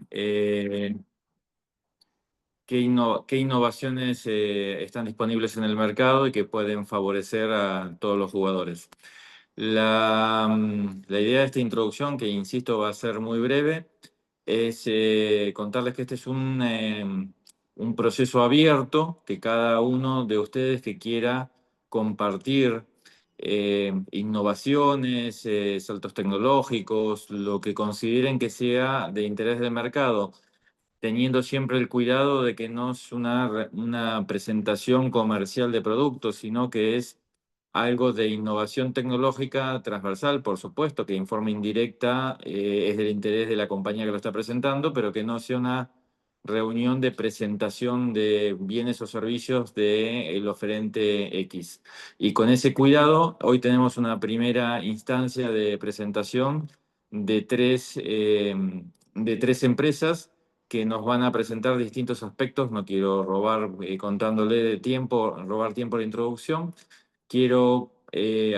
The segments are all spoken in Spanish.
qué innovaciones están disponibles en el mercado y que pueden favorecer a todos los jugadores. La idea de esta introducción, que insisto va a ser muy breve, es contarles que este es un proceso abierto, que cada uno de ustedes que quiera compartir innovaciones, saltos tecnológicos, lo que consideren que sea de interés del mercado, teniendo siempre el cuidado de que no es una presentación comercial de productos, sino que es algo de innovación tecnológica transversal, por supuesto, que en forma indirecta es del interés de la compañía que lo está presentando, pero que no sea una reunión de presentación de bienes o servicios del oferente X. Y con ese cuidado, hoy tenemos una primera instancia de presentación de tres empresas que nos van a presentar distintos aspectos. No quiero robar, contándole de tiempo, robar tiempo de introducción. Quiero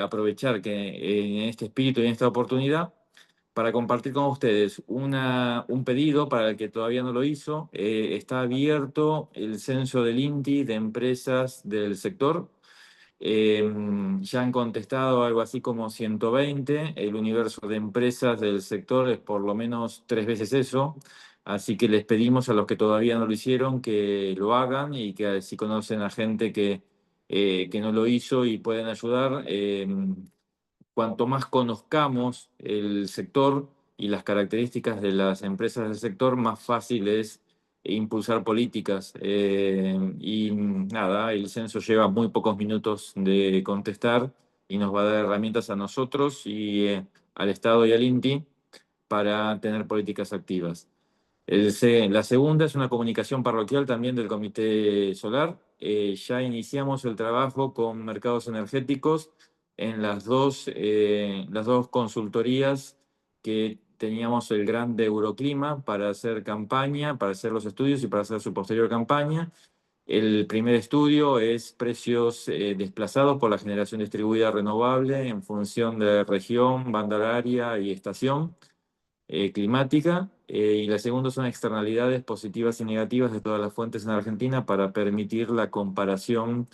aprovechar que en este espíritu y en esta oportunidad para compartir con ustedes un pedido para el que todavía no lo hizo. Está abierto el censo del INTI de empresas del sector. Ya han contestado algo así como 120. El universo de empresas del sector es por lo menos 3 veces eso. Así que les pedimos a los que todavía no lo hicieron que lo hagan y que si conocen a gente que no lo hizo y pueden ayudar. Cuanto más conozcamos el sector y las características de las empresas del sector, más fácil es impulsar políticas. Y nada, el censo lleva muy pocos minutos de contestar y nos va a dar herramientas a nosotros y al Estado y al INTI para tener políticas activas. La segunda es una comunicación parroquial también del Comité Solar. Ya iniciamos el trabajo con mercados energéticos en las dos consultorías que teníamos el gran de Euroclima para hacer campaña, para hacer los estudios y para hacer su posterior campaña. El primer estudio es precios desplazados por la generación distribuida renovable en función de región, banda horaria y estación climática, y la segunda son externalidades positivas y negativas de todas las fuentes en Argentina para permitir la comparación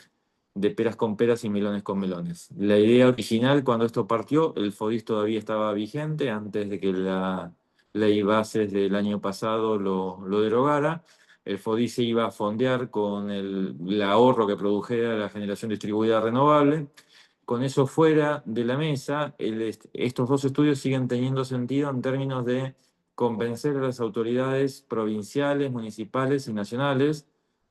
de peras con peras y melones con melones. La idea original, cuando esto partió, el FODIS todavía estaba vigente antes de que la ley bases del año pasado lo derogara. El FODIS se iba a fondear con el ahorro que produjera la generación distribuida renovable. Con eso fuera de la mesa, estos dos estudios siguen teniendo sentido en términos de convencer a las autoridades provinciales, municipales y nacionales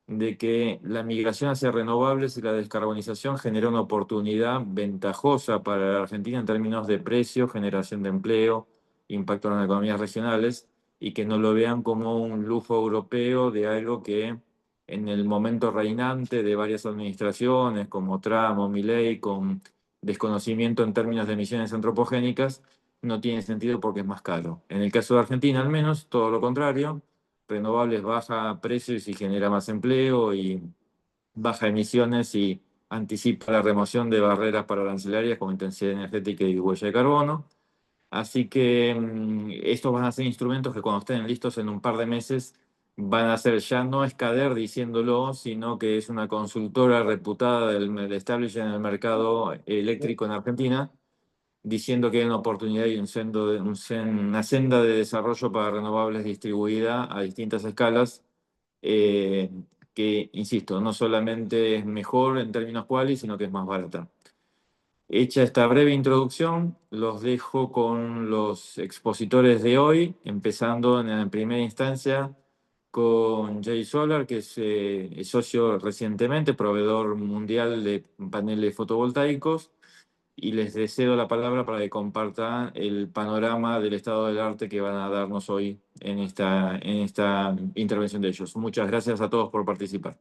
de que la migración hacia renovables y la descarbonización genera una oportunidad ventajosa para la Argentina en términos de precio, generación de empleo, impacto en las economías regionales, y que no lo vean como un lujo europeo de algo que en el momento reinante de varias administraciones como Trump o Milei, con desconocimiento en términos de emisiones antropogénicas, no tiene sentido porque es más caro. En el caso de Argentina, al menos, todo lo contrario. Renovables baja precios y genera más empleo y baja emisiones y anticipa la remoción de barreras para arancelarias como intensidad energética y huella de carbono. Así que estos van a ser instrumentos que cuando estén listos en un par de meses van a ser, ya no Escader diciéndolo, sino que es una consultora reputada del establishment en el mercado eléctrico en Argentina, diciendo que hay una oportunidad y una senda de desarrollo para renovables distribuida a distintas escalas, eh, que, insisto, no solamente es mejor en términos cuales, sino que es más barata. Hecha esta breve introducción, los dejo con los expositores de hoy, empezando en primera instancia con Jay Solar, que es socio recientemente, proveedor mundial de paneles fotovoltaicos, y les cedo la palabra para que compartan el panorama del estado del arte que van a darnos hoy en esta intervención de ellos. Muchas gracias a todos por participar.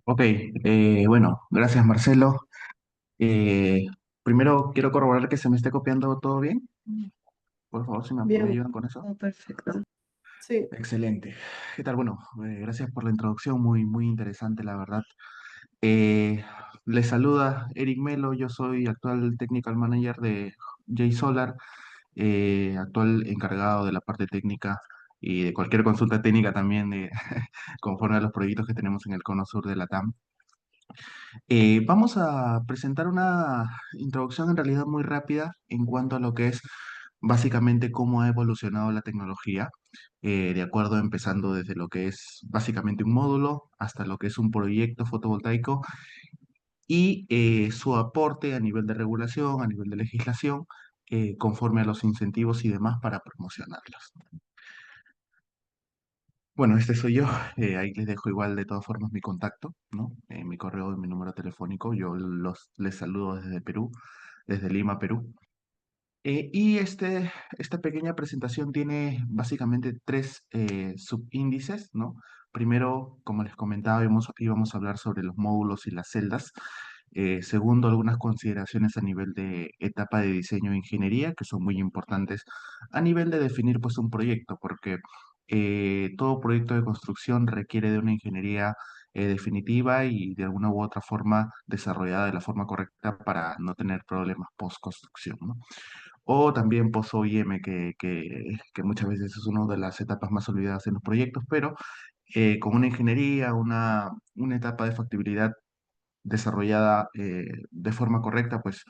Ok, bueno, gracias Marcelo. Primero quiero corroborar que se me esté copiando todo bien. Por favor, si me Bien, ayudan con eso. todo perfecto. Sí, Excelente. ¿Qué tal? Bueno, gracias por la introducción, muy, muy interesante, la verdad. Eh, Les saluda Eric Melo, yo soy actual Technical Manager de JSolar, actual encargado de la parte técnica y de cualquier consulta técnica también conforme a los proyectos que tenemos en el cono sur de la TAM. Vamos a presentar una introducción en realidad muy rápida en cuanto a lo que es básicamente cómo ha evolucionado la tecnología, de acuerdo, empezando desde lo que es básicamente un módulo hasta lo que es un proyecto fotovoltaico y su aporte a nivel de regulación, a nivel de legislación, conforme a los incentivos y demás para promocionarlos. Bueno, este soy yo. Ahí les dejo igual de todas formas mi contacto, ¿no? Mi correo y mi número telefónico. Yo les saludo desde Perú, desde Lima, Perú. Esta pequeña presentación tiene básicamente tres subíndices, ¿no? Primero, como les comentaba, íbamos a hablar sobre los módulos y las celdas. Segundo, algunas consideraciones a nivel de etapa de diseño e ingeniería, que son muy importantes a nivel de definir pues un proyecto, porque todo proyecto de construcción requiere de una ingeniería definitiva y de alguna u otra forma desarrollada de la forma correcta para no tener problemas post-construcción, ¿no? O también post-OIM, que muchas veces es una de las etapas más olvidadas en los proyectos, pero con una ingeniería, una etapa de factibilidad desarrollada de forma correcta, pues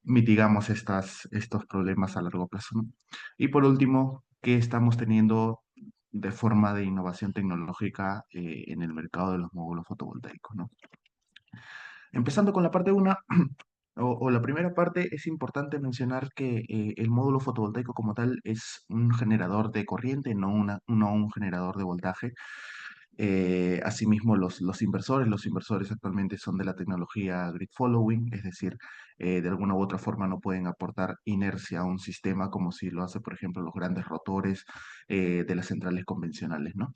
mitigamos estos problemas a largo plazo, ¿no? Y por último, ¿qué estamos teniendo de forma de innovación tecnológica en el mercado de los módulos fotovoltaicos, ¿no? Empezando con la parte 1, o la primera parte, es importante mencionar que el módulo fotovoltaico como tal es un generador de corriente, no un generador de voltaje. Asimismo, los inversores actualmente son de la tecnología grid following, es decir, de alguna u otra forma no pueden aportar inercia a un sistema como si lo hace, por ejemplo, los grandes rotores de las centrales convencionales, ¿no?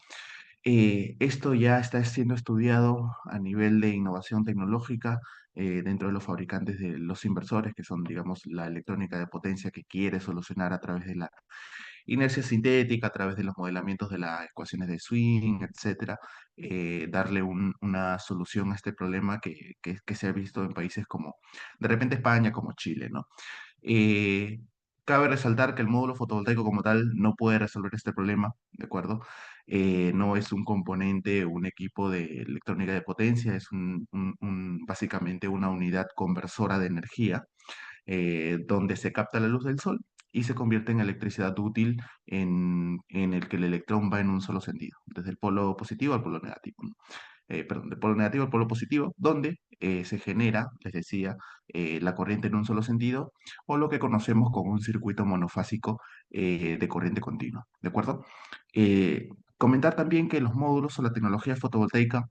Esto ya está siendo estudiado a nivel de innovación tecnológica dentro de los fabricantes de los inversores, que son, digamos, la electrónica de potencia que quiere solucionar a través de la inercia sintética, a través de los modelamientos de las ecuaciones de swing, etcétera, darle una solución a este problema que se ha visto en países como, de repente, España, como Chile, ¿no? Eh, Cabe resaltar que el módulo fotovoltaico como tal no puede resolver este problema, ¿de acuerdo? No es un componente, un equipo de electrónica de potencia, es básicamente una unidad conversora de energía donde se capta la luz del sol y se convierte en electricidad útil en el que el electrón va en un solo sentido, desde el polo positivo al polo negativo, ¿no? Perdón, del polo negativo al polo positivo, donde se genera, les decía, la corriente en un solo sentido, o lo que conocemos como un circuito monofásico de corriente continua, ¿de acuerdo? Comentar también que los módulos o la tecnología fotovoltaica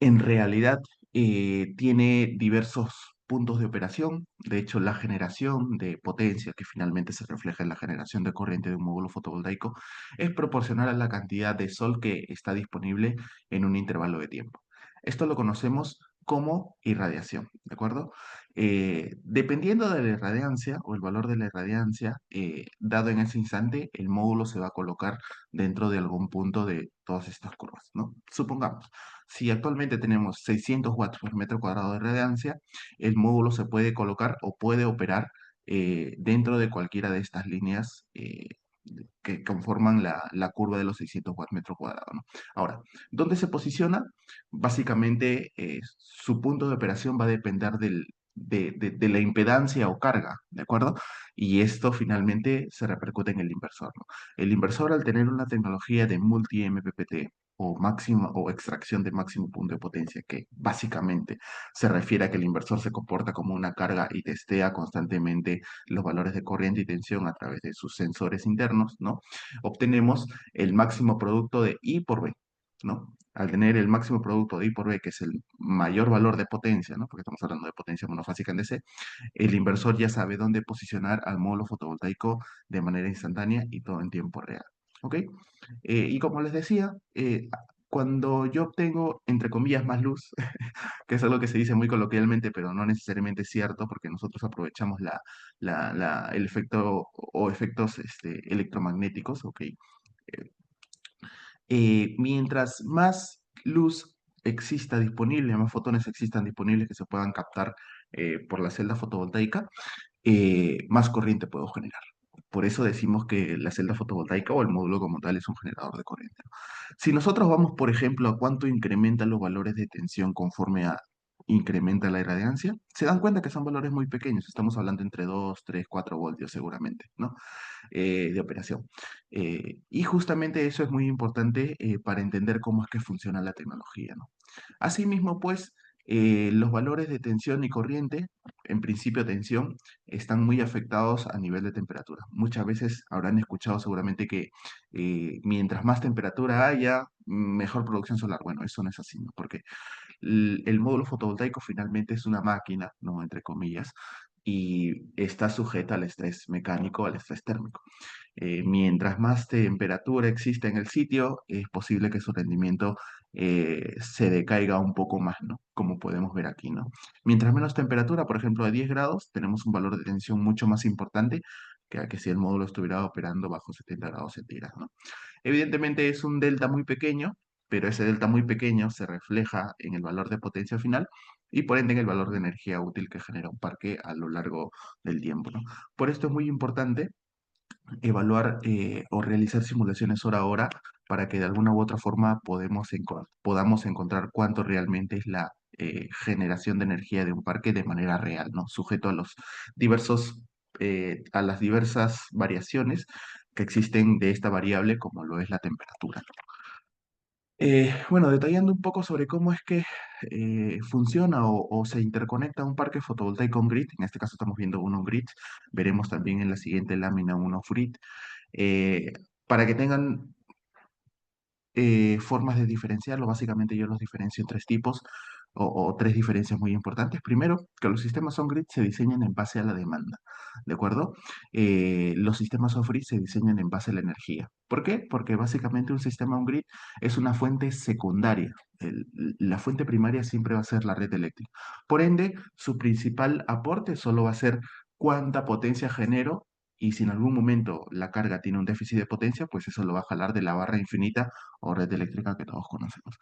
en realidad tiene diversos puntos de operación. De hecho, la generación de potencia, que finalmente se refleja en la generación de corriente de un módulo fotovoltaico, es proporcional a la cantidad de sol que está disponible en un intervalo de tiempo. Esto lo conocemos como irradiación, ¿de acuerdo? Dependiendo de la irradiancia o el valor de la irradiancia, dado en ese instante, el módulo se va a colocar dentro de algún punto de todas estas curvas, ¿no? Supongamos. Si actualmente tenemos 600 watts por metro cuadrado de radiancia, el módulo se puede colocar o puede operar dentro de cualquiera de estas líneas que conforman la curva de los 600 watts metro cuadrado, ¿no? Ahora, ¿dónde se posiciona? Básicamente, su punto de operación va a depender de la impedancia o carga, ¿de acuerdo? Y esto finalmente se repercute en el inversor, ¿no? El inversor, al tener una tecnología de multi-MPPT, o máxima o extracción de máximo punto de potencia, que básicamente se refiere a que el inversor se comporta como una carga y testea constantemente los valores de corriente y tensión a través de sus sensores internos, ¿no? Obtenemos el máximo producto de I por B, ¿no? Al tener el máximo producto de I por B, que es el mayor valor de potencia, ¿no? Porque estamos hablando de potencia monofásica en DC, el inversor ya sabe dónde posicionar al módulo fotovoltaico de manera instantánea y todo en tiempo real. ¿Ok? Y como les decía, cuando yo obtengo, entre comillas, más luz, que es algo que se dice muy coloquialmente, pero no necesariamente es cierto, porque nosotros aprovechamos el efecto o efectos electromagnéticos, ¿ok? Mientras más luz exista disponible, más fotones existan disponibles que se puedan captar por la celda fotovoltaica, más corriente puedo generar. Por eso decimos que la celda fotovoltaica o el módulo como tal es un generador de corriente, ¿no? Si nosotros vamos, por ejemplo, a cuánto incrementan los valores de tensión conforme a incrementa la irradiancia, se dan cuenta que son valores muy pequeños. Estamos hablando entre 2, 3, 4 voltios seguramente, ¿no? De operación. Y justamente eso es muy importante para entender cómo es que funciona la tecnología, ¿no? Asimismo, pues, los valores de tensión y corriente, en principio tensión, están muy afectados a nivel de temperatura. Muchas veces habrán escuchado seguramente que mientras más temperatura haya, mejor producción solar. Bueno, eso no es así, ¿no? Porque el módulo fotovoltaico finalmente es una máquina, ¿no? Entre comillas, y está sujeta al estrés mecánico, al estrés térmico. Mientras más temperatura exista en el sitio, es posible que su rendimiento se decaiga un poco más, ¿no? Como podemos ver aquí, ¿no? Mientras menos temperatura, por ejemplo, a 10 grados, tenemos un valor de tensión mucho más importante que si el módulo estuviera operando bajo 70 grados centígrados, ¿no? Evidentemente es un delta muy pequeño, pero ese delta muy pequeño se refleja en el valor de potencia final y por ende en el valor de energía útil que genera un parque a lo largo del tiempo, ¿no? Por esto es muy importante evaluar o realizar simulaciones hora a hora para que de alguna u otra forma podamos encontrar cuánto realmente es la generación de energía de un parque de manera real, ¿no? Sujeto a los diversos, a las diversas variaciones que existen de esta variable, como lo es la temperatura. Bueno, detallando un poco sobre cómo es que funciona o se interconecta un parque fotovoltaico on-grid, en este caso estamos viendo un on-grid, veremos también en la siguiente lámina un off-grid, eh, para que tengan formas de diferenciarlo. Básicamente yo los diferencio en tres tipos o tres diferencias muy importantes. Primero, que los sistemas on-grid se diseñan en base a la demanda, ¿de acuerdo? Los sistemas off-grid se diseñan en base a la energía. ¿Por qué? Porque básicamente un sistema on-grid es una fuente secundaria. La fuente primaria siempre va a ser la red eléctrica. Por ende, su principal aporte solo va a ser cuánta potencia genero y si en algún momento la carga tiene un déficit de potencia, pues eso lo va a jalar de la barra infinita o red eléctrica que todos conocemos.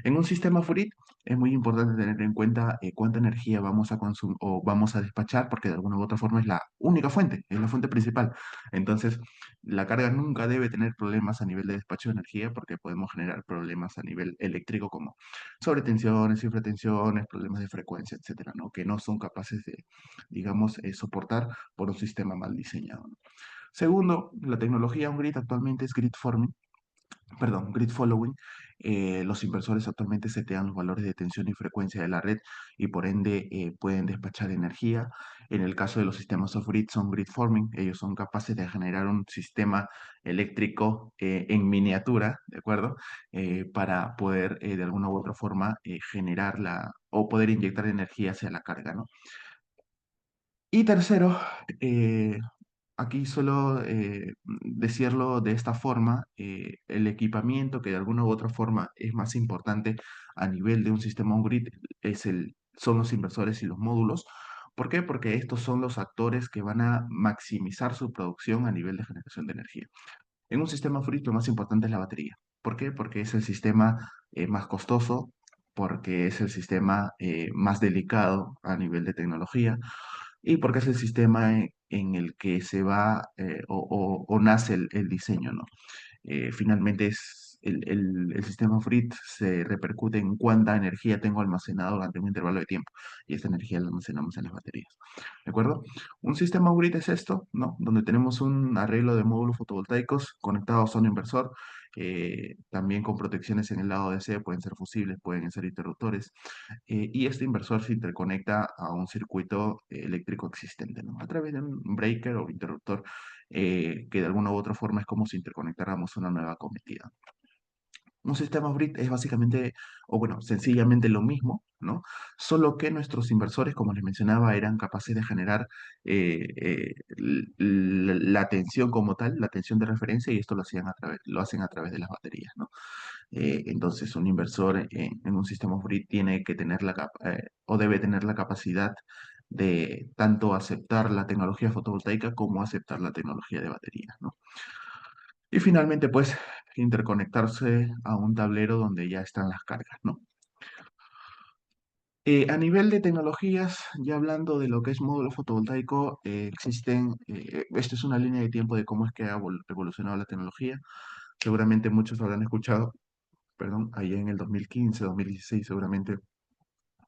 En un sistema FURIT es muy importante tener en cuenta cuánta energía vamos a consumir o vamos a despachar, porque de alguna u otra forma es la única fuente, es la fuente principal. Entonces, la carga nunca debe tener problemas a nivel de despacho de energía, porque podemos generar problemas a nivel eléctrico como sobretensiones, infratensiones, problemas de frecuencia, etcétera, ¿no? Que no son capaces de, digamos, soportar por un sistema mal diseñado, ¿no? Segundo, la tecnología on-grid actualmente es grid forming, perdón, grid following. Los inversores actualmente setean los valores de tensión y frecuencia de la red y por ende pueden despachar energía. En el caso de los sistemas off-grid son grid forming. Ellos son capaces de generar un sistema eléctrico en miniatura, ¿de acuerdo? Para poder de alguna u otra forma generar o poder inyectar energía hacia la carga, ¿no? Y tercero, aquí solo decirlo de esta forma, el equipamiento que de alguna u otra forma es más importante a nivel de un sistema on-grid son los inversores y los módulos. ¿Por qué? Porque estos son los actores que van a maximizar su producción a nivel de generación de energía. En un sistema off-grid lo más importante es la batería. ¿Por qué? Porque es el sistema más costoso, porque es el sistema más delicado a nivel de tecnología y porque es el sistema en el que se va o nace el diseño, ¿no? Finalmente es el sistema FRIT se repercute en cuánta energía tengo almacenado durante un intervalo de tiempo y esta energía la almacenamos en las baterías. ¿De acuerdo? Un sistema grid es esto, ¿no? Donde tenemos un arreglo de módulos fotovoltaicos conectados a un inversor, también con protecciones en el lado DC, pueden ser fusibles, pueden ser interruptores, y este inversor se interconecta a un circuito eléctrico existente, ¿no? A través de un breaker o interruptor que de alguna u otra forma es como si interconectáramos una nueva cometida. Un sistema grid es básicamente, o bueno, sencillamente lo mismo, ¿no? Solo que nuestros inversores, como les mencionaba, eran capaces de generar la tensión como tal, la tensión de referencia, y esto lo hacen a través de las baterías, ¿no? Entonces, un inversor en un sistema off-grid tiene que tener o debe tener la capacidad de tanto aceptar la tecnología fotovoltaica como aceptar la tecnología de baterías, ¿no? Y finalmente, pues, interconectarse a un tablero donde ya están las cargas, ¿no? A nivel de tecnologías, ya hablando de lo que es módulo fotovoltaico, esto es una línea de tiempo de cómo es que ha evolucionado la tecnología. Seguramente muchos habrán escuchado, perdón, ahí en el 2015, 2016, seguramente,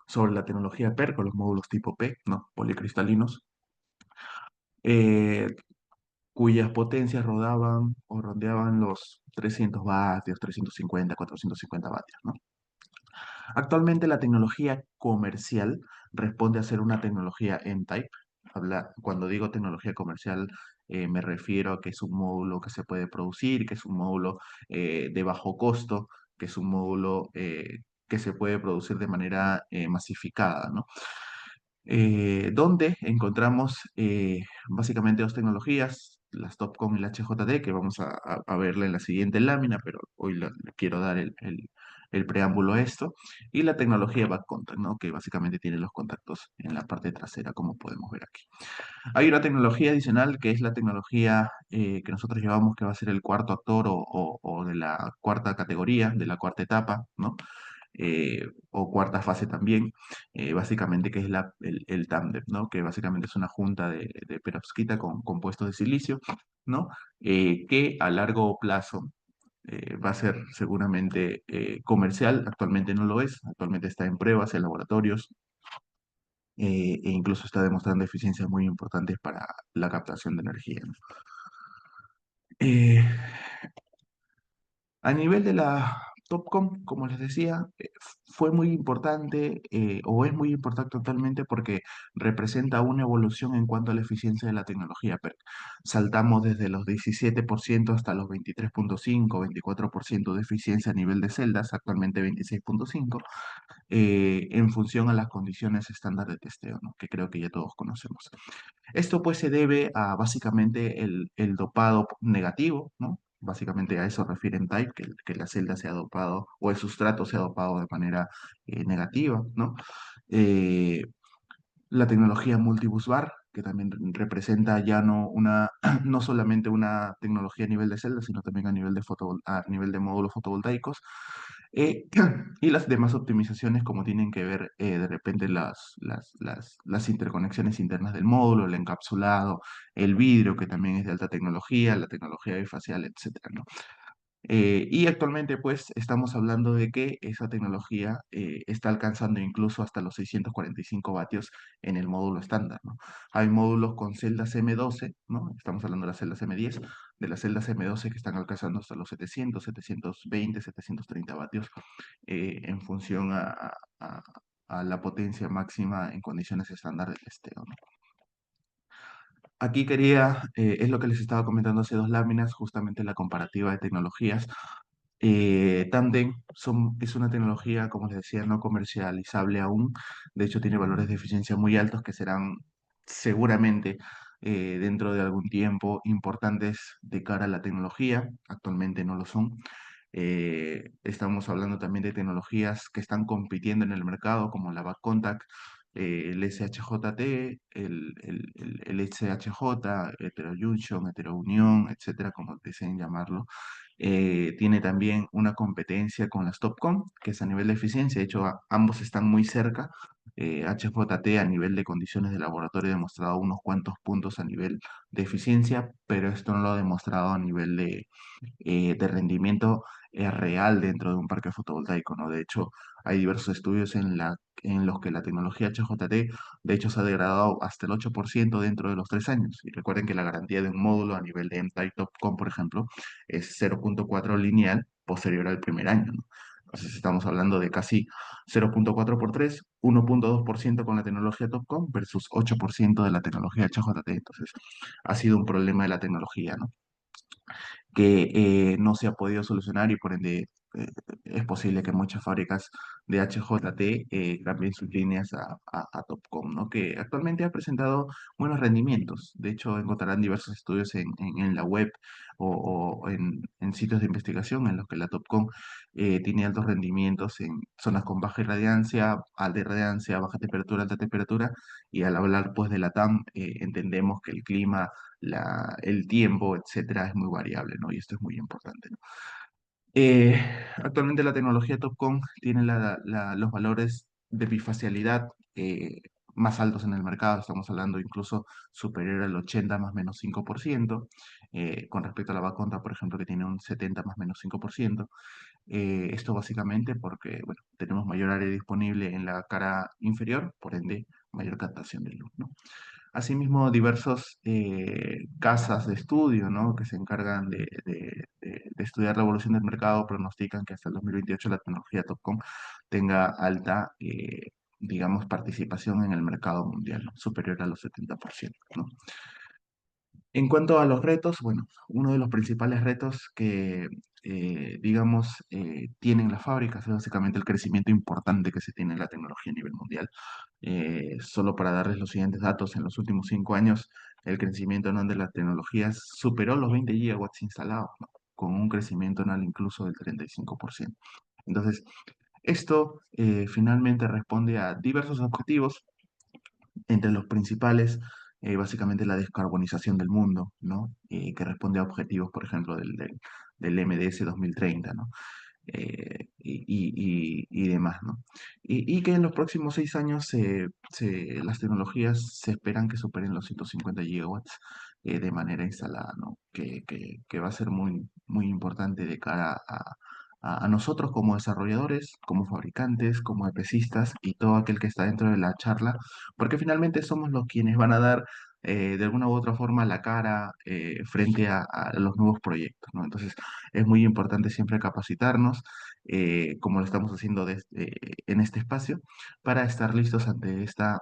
sobre la tecnología PER, con los módulos tipo P, ¿no? Policristalinos, eh, cuyas potencias rodaban o rondeaban los 300 vatios, 350, 450 vatios, ¿no? Actualmente la tecnología comercial responde a ser una tecnología N-type. Cuando digo tecnología comercial, me refiero a que es un módulo que se puede producir, que es un módulo de bajo costo, que es un módulo que se puede producir de manera masificada, ¿no? Donde encontramos básicamente dos tecnologías, las TOPCon y la HJT, que vamos a verla en la siguiente lámina, pero hoy le quiero dar el preámbulo a esto, y la tecnología back contact, ¿no? Que básicamente tiene los contactos en la parte trasera, como podemos ver aquí. Hay una tecnología adicional que es la tecnología que nosotros llevamos, que va a ser el cuarto actor o de la cuarta categoría, de la cuarta etapa, ¿no? O cuarta fase también, básicamente que es el tándem, ¿no? Que básicamente es una junta de perovskita con compuestos de silicio, ¿no? Que a largo plazo va a ser seguramente comercial, actualmente no lo es, actualmente está en pruebas en laboratorios, e incluso está demostrando eficiencias muy importantes para la captación de energía, ¿no? Eh, A nivel de la Topcom, como les decía, fue muy importante o es muy importante actualmente porque representa una evolución en cuanto a la eficiencia de la tecnología PERC. Saltamos desde los 17% hasta los 23,5, 24% de eficiencia a nivel de celdas, actualmente 26,5, en función a las condiciones estándar de testeo, ¿no? Que creo que ya todos conocemos. Esto pues se debe a básicamente el dopado negativo, ¿no? Básicamente a eso refieren type, que la celda se ha dopado o el sustrato se ha dopado de manera negativa, ¿no? Eh, la tecnología multibus-bar, que también representa ya no solamente una tecnología a nivel de celda, sino también a nivel a nivel de módulos fotovoltaicos, eh, y las demás optimizaciones como tienen que ver de repente las interconexiones internas del módulo, el encapsulado, el vidrio, que también es de alta tecnología, la tecnología bifacial, etcétera, ¿no? Y actualmente, pues, estamos hablando de que esa tecnología está alcanzando incluso hasta los 645 vatios en el módulo estándar, ¿no? Hay módulos con celdas M12, ¿no? Estamos hablando de las celdas M10, de las celdas M12 que están alcanzando hasta los 700, 720, 730 vatios en función a la potencia máxima en condiciones estándar de testeo, ¿no? Aquí es lo que les estaba comentando hace dos láminas, justamente la comparativa de tecnologías. Tandem es una tecnología, como les decía, no comercializable aún. De hecho, tiene valores de eficiencia muy altos que serán seguramente dentro de algún tiempo importantes de cara a la tecnología. Actualmente no lo son. Estamos hablando también de tecnologías que están compitiendo en el mercado, como la Back Contact, el SHJT, el SHJ, heterojunction, heterounión, etcétera, como deseen llamarlo. Tiene también una competencia con las Topcon, que es a nivel de eficiencia. De hecho, ambos están muy cerca. HJT a nivel de condiciones de laboratorio ha demostrado unos cuantos puntos a nivel de eficiencia, pero esto no lo ha demostrado a nivel de rendimiento real dentro de un parque fotovoltaico, ¿no? De hecho, hay diversos estudios en los que la tecnología HJT, de hecho, se ha degradado hasta el 8% dentro de los 3 años. Y recuerden que la garantía de un módulo a nivel de M-Type TOPCon, por ejemplo, es 0,4 lineal posterior al primer año, ¿no? Entonces estamos hablando de casi 0,4 por 3, 1,2% con la tecnología TOPCon versus 8% de la tecnología HJT. Entonces, ha sido un problema de la tecnología, ¿no? que no se ha podido solucionar y por ende eh, es posible que muchas fábricas de HJT cambien sus líneas a Topcon, ¿no? Que actualmente ha presentado buenos rendimientos. De hecho, encontrarán diversos estudios en la web o en sitios de investigación en los que la Topcon tiene altos rendimientos en zonas con baja irradiancia, alta irradiancia, baja temperatura, alta temperatura, y al hablar pues de la TAM, entendemos que el clima, el tiempo, etcétera, es muy variable, ¿no? Y esto es muy importante, ¿no? Eh, Actualmente la tecnología TOPCon tiene los valores de bifacialidad más altos en el mercado, estamos hablando incluso superior al 80 más menos 5%, con respecto a la Vaconta, por ejemplo, que tiene un 70 más menos 5%. Esto básicamente porque, bueno, tenemos mayor área disponible en la cara inferior, por ende, mayor captación de luz, ¿no? Asimismo, diversos casas de estudio, ¿no? Que se encargan de estudiar la evolución del mercado pronostican que hasta el 2028 la tecnología Topcom tenga alta, digamos, participación en el mercado mundial, ¿no? Superior a los 70%, ¿no? En cuanto a los retos, bueno, uno de los principales retos que, digamos, tienen las fábricas es básicamente el crecimiento importante que se tiene en la tecnología a nivel mundial. Solo para darles los siguientes datos, en los últimos 5 años, el crecimiento anual de las tecnologías superó los 20 gigawatts instalados, ¿no? Con un crecimiento anual incluso del 35%. Entonces, esto finalmente responde a diversos objetivos entre los principales, básicamente la descarbonización del mundo, ¿no? Que responde a objetivos, por ejemplo, del MDS 2030, ¿no? Y demás, ¿no? Y que en los próximos 6 años las tecnologías se esperan que superen los 150 gigawatts de manera instalada, ¿no? Que va a ser muy, muy importante de cara a nosotros como desarrolladores, como fabricantes, como EPCistas y todo aquel que está dentro de la charla, porque finalmente somos los quienes van a dar de alguna u otra forma la cara frente a los nuevos proyectos, ¿no? Entonces, es muy importante siempre capacitarnos, como lo estamos haciendo en este espacio, para estar listos ante esta,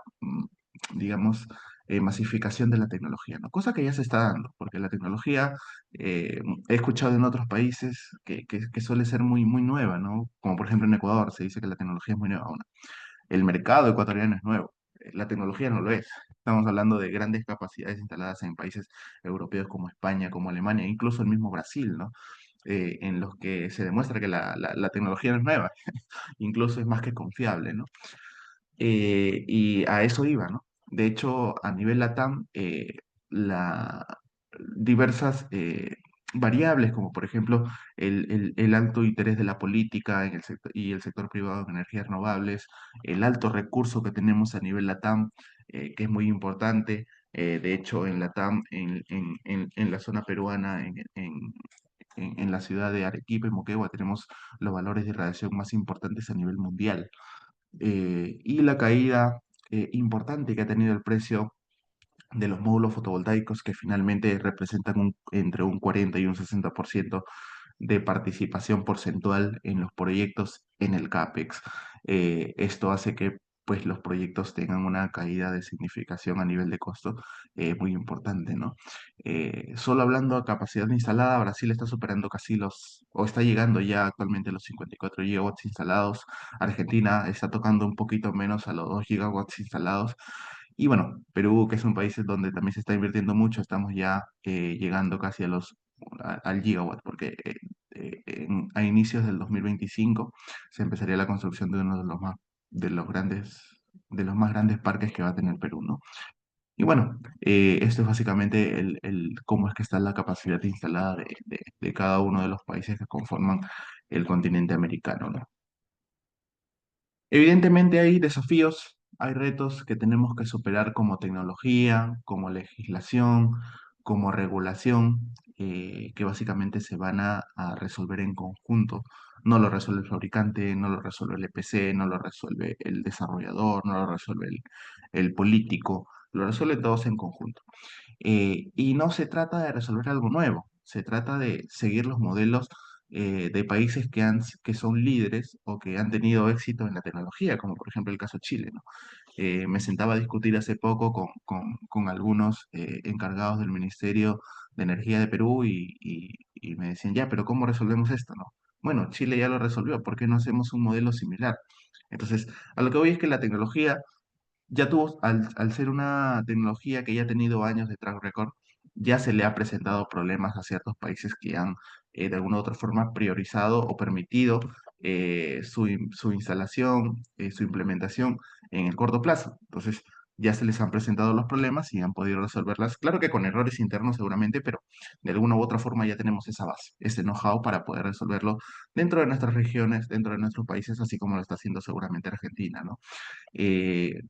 digamos, masificación de la tecnología, ¿no? Cosa que ya se está dando, porque la tecnología, he escuchado en otros países que suele ser muy, muy nueva, ¿no? Como por ejemplo en Ecuador se dice que la tecnología es muy nueva. Bueno, el mercado ecuatoriano es nuevo, la tecnología no lo es. Estamos hablando de grandes capacidades instaladas en países europeos como España, como Alemania, incluso el mismo Brasil, ¿no? En los que se demuestra que la tecnología no es nueva, incluso es más que confiable, ¿no? Y a eso iba, ¿no? De hecho, a nivel LATAM, la, diversas variables, como por ejemplo el alto interés de la política en el sector, y el sector privado en energías renovables, el alto recurso que tenemos a nivel LATAM, que es muy importante. De hecho, en LATAM, en la zona peruana, en la ciudad de Arequipa y Moquegua, tenemos los valores de radiación más importantes a nivel mundial. Y la caída importante que ha tenido el precio de los módulos fotovoltaicos que finalmente representan entre un 40 y un 60% de participación porcentual en los proyectos en el CAPEX. Esto hace que pues, los proyectos tengan una caída de significación a nivel de costo muy importante, ¿no? Solo hablando a capacidad instalada, Brasil está superando o está llegando ya actualmente a los 54 gigawatts instalados. Argentina está tocando un poquito menos a los 2 gigawatts instalados. Y bueno, Perú, que es un país donde también se está invirtiendo mucho, estamos ya llegando casi al gigawatt, porque a inicios del 2025 se empezaría la construcción de uno de los grandes, de los más grandes parques que va a tener Perú, ¿no? Y bueno, esto es básicamente cómo es que está la capacidad instalada de cada uno de los países que conforman el continente americano, ¿no? Evidentemente hay desafíos, hay retos que tenemos que superar como tecnología, como legislación, como regulación, que básicamente se van a resolver en conjunto. No lo resuelve el fabricante, no lo resuelve el EPC, no lo resuelve el desarrollador, no lo resuelve el político, lo resuelven todos en conjunto. Y no se trata de resolver algo nuevo, se trata de seguir los modelos de países que son líderes o que han tenido éxito en la tecnología, como por ejemplo el caso de Chile, ¿no? Me sentaba a discutir hace poco con algunos encargados del Ministerio de Energía de Perú y me decían, ya, pero ¿cómo resolvemos esto, no? Bueno, Chile ya lo resolvió, ¿por qué no hacemos un modelo similar? Entonces, a lo que voy es que la tecnología ya tuvo, al ser una tecnología que ya ha tenido años de track record, ya se le ha presentado problemas a ciertos países que han de alguna u otra forma priorizado o permitido su instalación, su implementación en el corto plazo. Entonces, ya se les han presentado los problemas y han podido resolverlas. Claro que con errores internos seguramente, pero de alguna u otra forma ya tenemos esa base, ese know-how para poder resolverlo dentro de nuestras regiones, dentro de nuestros países, así como lo está haciendo seguramente Argentina, ¿no? Eh,